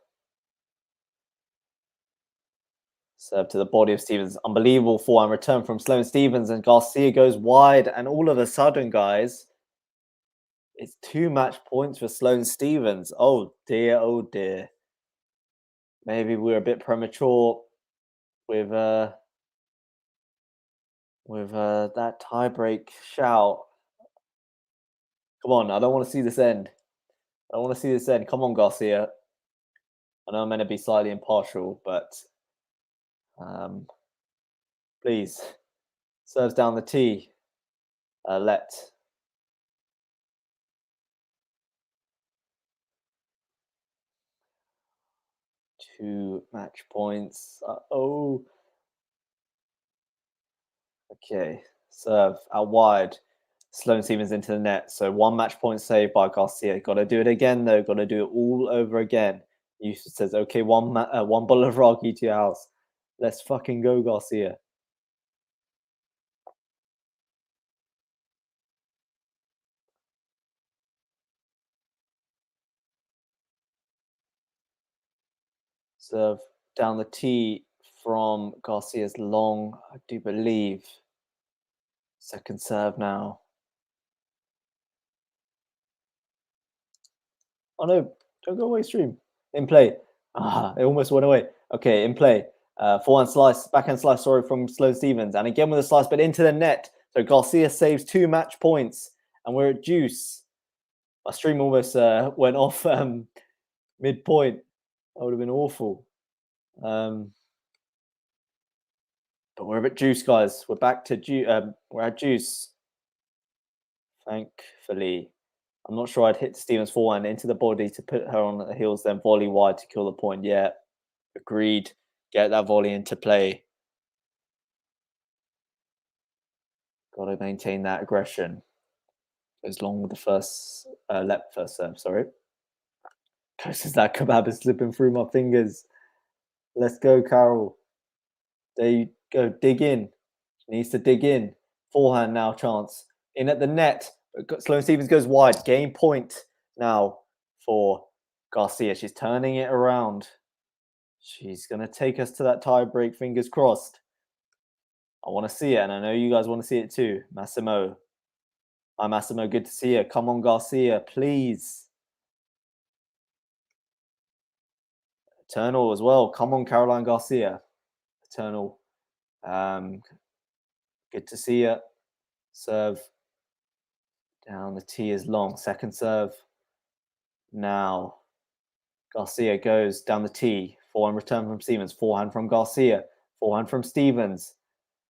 Serve to the body of Stevens. Unbelievable forehand return from Sloane Stevens, and Garcia goes wide. And all of a sudden, guys, it's 2 match points for Sloane Stevens. Oh dear, oh dear. Maybe we're a bit premature with that tiebreak shout. Come on, I don't want to see this end. I want to see this end. Come on, Garcia. I know I'm meant to be slightly impartial, but please. Serves down the tee. Let. 2 match points. Oh. Okay. Serve out wide. Sloane Stevens into the net. So 1 match point saved by Garcia. Got to do it again, though. Got to do it all over again. Yusuf says, okay, one bottle of Rocky to your house. Let's fucking go, Garcia. Serve down the tee from Garcia's long, I do believe. Second serve now. Oh no, don't go away, stream. In play. It almost went away. Okay, in play. Forehand slice, backhand slice, sorry, from Sloane Stevens. And again with a slice, but into the net. So Garcia saves 2 match points. And we're at deuce. My stream almost went off mid-point. That would have been awful. But we're at juice, guys. We're back to we're at juice. Thankfully. I'm not sure I'd hit Stevens' forehand into the body to put her on the heels, then volley wide to kill the point. Yeah, agreed. Get that volley into play. Got to maintain that aggression. Goes long with the first serve, sorry. Curses that kebab is slipping through my fingers. Let's go, Carol. There you go. Dig in. She needs to dig in. Forehand now, chance. In at the net. Sloane Stevens goes wide. Game point now for Garcia. She's turning it around. She's going to take us to that tie break. Fingers crossed. I want to see it, and I know you guys want to see it too. Massimo. Hi, Massimo. Good to see you. Come on, Garcia, please. Eternal as well. Come on, Caroline Garcia. Eternal. Good to see you. Serve. Down the tee is long. Second serve. Now. Garcia goes down the tee. Forehand return from Stevens. Forehand from Garcia. Forehand from Stevens.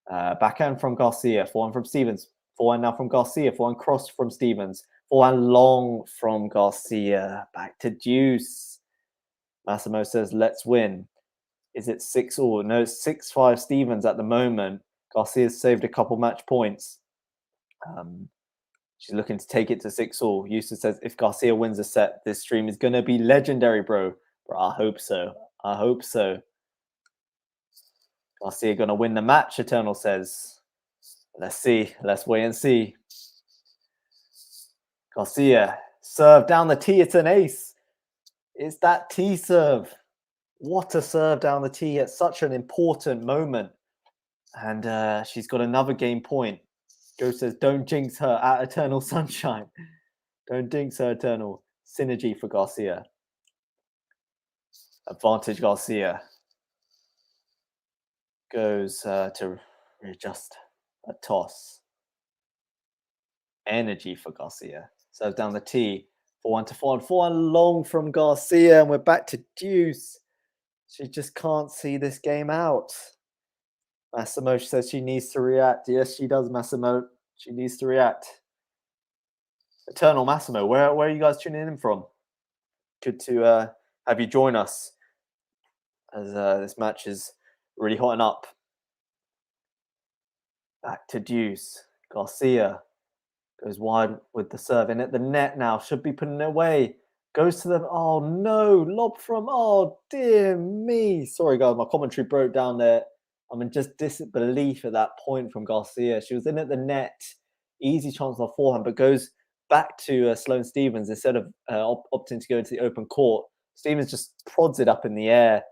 Backhand from Garcia. Forehand from Stevens. Forehand now from Garcia. Forehand cross from Stevens. Forehand long from Garcia. Back to deuce. Massimo says, let's win. Is it 6-all? No, it's 6-5 Stevens at the moment. Garcia's saved a couple match points. She's looking to take it to 6-all. Yusuf says, if Garcia wins a set, this stream is going to be legendary, bro. Bro, I hope so. I hope so. Garcia going to win the match, Eternal says. Let's see. Let's wait and see. Garcia, serve down the tee. It's an ace. It's that tee serve. What a serve down the tee at such an important moment. And she's got another game point. Joe says, don't jinx her at Eternal Sunshine. Don't jinx her, Eternal. Synergy for Garcia. Advantage Garcia. Goes to readjust a toss. Energy for Garcia. Serves down the tee. 4-1 to 4-1. 4-1 long from Garcia. And we're back to deuce. She just can't see this game out. Massimo says she needs to react. Yes, she does, Massimo. She needs to react. Eternal Massimo, where are you guys tuning in from? Good to have you join us as this match is really hotting up. Back to deuce. Garcia goes wide with the serve. In at the net now. Should be putting it away. Goes to the... Oh, no. Lob from... Oh, dear me. Sorry, guys. My commentary broke down there. I'm in just disbelief at that point from Garcia. She was in at the net. Easy chance on forehand, but goes back to Sloane Stevens instead of opting to go into the open court. Stevens just prods it up in the air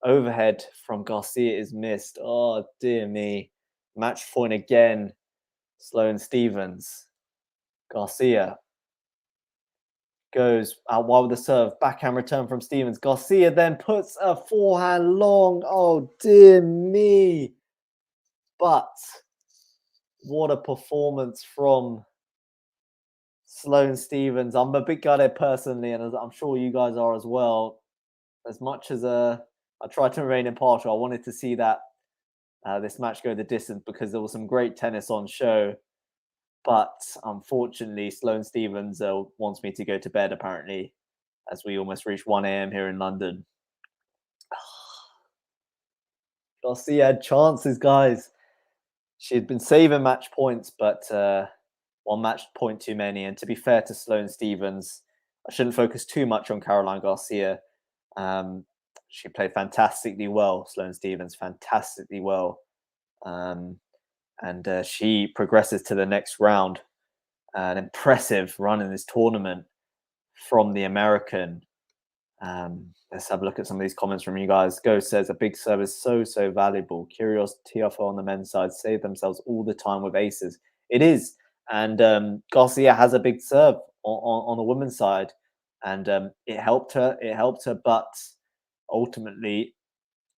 overhead from Garcia is missed. Oh, dear me. Match point again. Sloane Stephens. Garcia goes out wide with the serve. Backhand return from Stephens. Garcia then puts a forehand long. Oh, dear me. But what a performance from Sloane Stephens. I'm a big guy personally, and I'm sure you guys are as well. As much as I tried to remain impartial, I wanted to see that this match go the distance because there was some great tennis on show. But unfortunately, Sloane Stephens wants me to go to bed, apparently, as we almost reach 1 a.m. here in London. Garcia had chances, guys. She had been saving match points, but one match point too many. And to be fair to Sloane Stephens, I shouldn't focus too much on Caroline Garcia. She played fantastically well, Sloane Stephens, fantastically well. And she progresses to the next round. An impressive run in this tournament from the American. Let's have a look at some of these comments from you guys. Ghost says, a big serve is so valuable. Kyrgios, Tiafoe on the men's side save themselves all the time with aces. It is. And Garcia has a big serve on the women's side. And it helped her. But ultimately,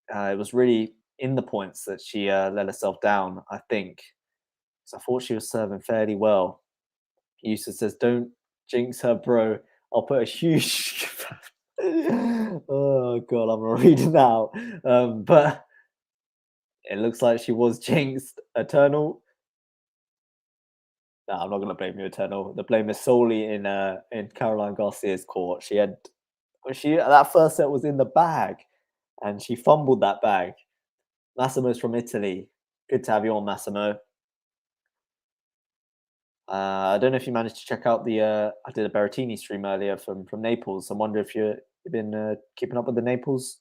it was really in the points that she let herself down, I think. So I thought she was serving fairly well. Yusuf says, don't jinx her, bro. I'll put a huge... oh, God, I'm not reading now. But it looks like she was jinxed. Eternal? No, I'm not going to blame you, Eternal. The blame is solely in Caroline Garcia's court. That first set was in the bag, and she fumbled that bag. Massimo's from Italy. Good to have you on, Massimo. I don't know if you managed to check out I did a Berrettini stream earlier from Naples. I wonder if you've been keeping up with the Naples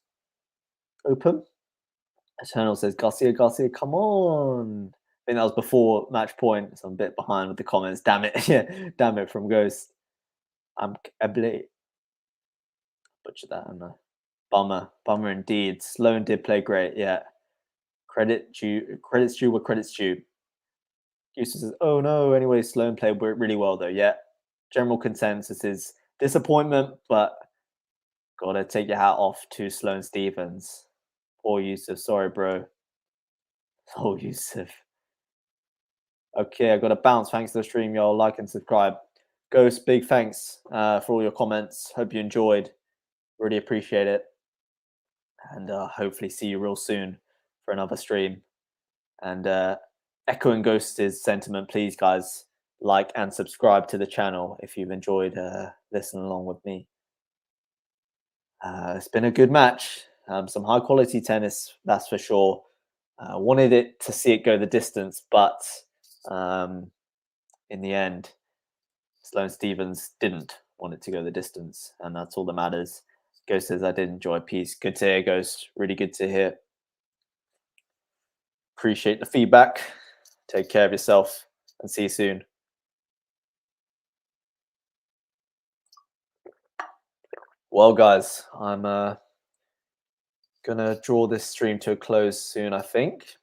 Open. Eternal says, Garcia, come on. I think that was before match point, so I'm a bit behind with the comments. Damn it. Yeah, damn it from Ghost. I'm a bit butchered that, and bummer indeed. Sloane did play great, yeah. Credit's due where credit's due. Houston says, oh no. Anyway, Sloane played really well though. Yeah. General consensus is disappointment, but gotta take your hat off to Sloane Stephens. Poor Yusuf. Sorry, bro. Oh, Yusuf. Okay, I got to bounce. Thanks to the stream, y'all. Like and subscribe. Ghost, big thanks for all your comments. Hope you enjoyed. Really appreciate it. And hopefully see you real soon for another stream. And echoing Ghost's sentiment, please, guys, like and subscribe to the channel if you've enjoyed listening along with me. It's been a good match. Some high quality tennis, that's for sure. Wanted it to see it go the distance, but in the end, Sloane Stephens didn't want it to go the distance, and that's all that matters. Ghost says, I did enjoy peace. Good to hear, Ghost. Really good to hear. Appreciate the feedback. Take care of yourself, and see you soon. Well, guys, I'm gonna draw this stream to a close soon, I think.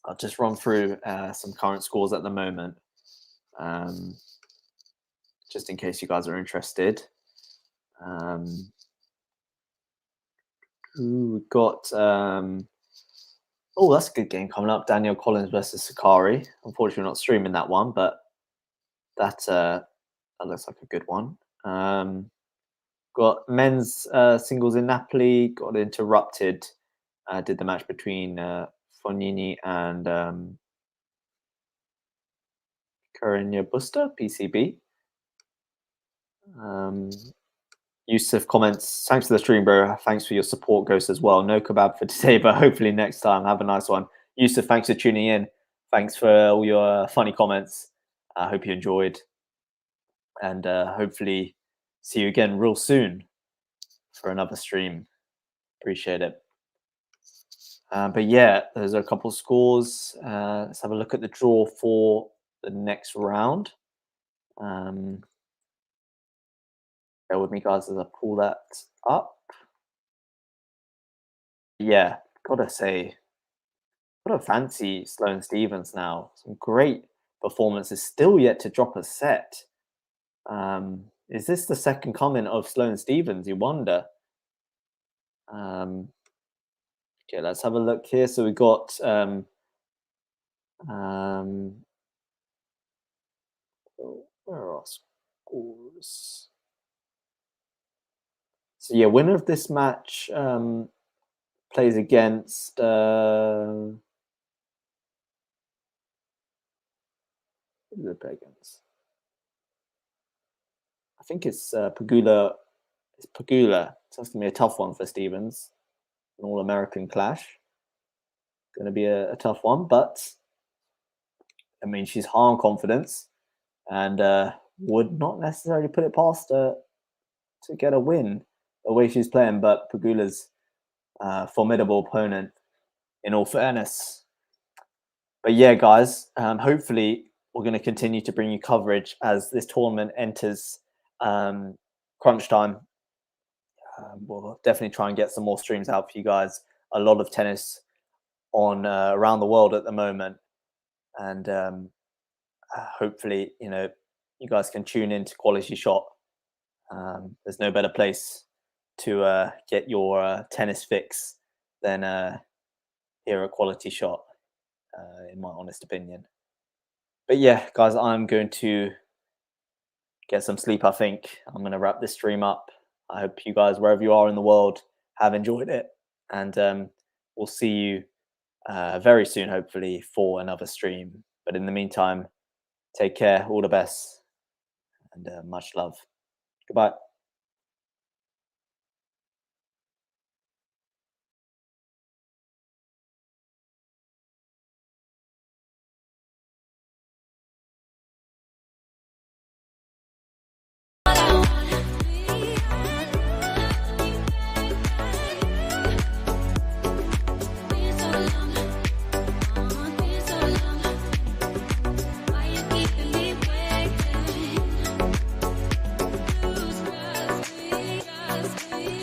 I'll just run through some current scores at the moment, just in case you guys are interested. We've got oh, that's a good game coming up. Daniel Collins versus Sakari. Unfortunately, we're not streaming that one, but that looks like a good one. Got men's singles in Napoli. Got interrupted. Did the match between Fognini and Carreño Busta, PCB. Yusuf comments, thanks for the stream, bro. Thanks for your support, Ghost, as well. No kebab for today, but hopefully next time. Have a nice one. Yusuf, thanks for tuning in. Thanks for all your funny comments. I hope you enjoyed. And hopefully see you again real soon for another stream. Appreciate it. But yeah, there's a couple of scores. Let's have a look at the draw for the next round. Bear with me, guys, as I pull that up. Yeah, gotta say, gotta fancy Sloane Stevens now. Some great performances, still yet to drop a set. Is this the second coming of Sloane Stevens? You wonder. Um, okay, let's have a look here. So we got um, where are our scores? So yeah, winner of this match plays against who do they play against? I think it's Pagula. It's Pagula. So that's gonna be a tough one for Stevens. An all-American clash. Going to be a tough one, but I mean, she's high on confidence and would not necessarily put it past her to get a win the way she's playing. But Pagula's formidable opponent, in all fairness. But yeah, guys, hopefully we're going to continue to bring you coverage as this tournament enters crunch time. We'll definitely try and get some more streams out for you guys. A lot of tennis on around the world at the moment, and hopefully, you know, you guys can tune into QualityShot. There's no better place to get your tennis fix than here at QualityShot, in my honest opinion. But yeah, guys, I'm going to get some sleep. I think I'm going to wrap this stream up. I hope you guys, wherever you are in the world, have enjoyed it, and we'll see you very soon, hopefully, for another stream. But in the meantime, take care, all the best, and much love. Goodbye. Just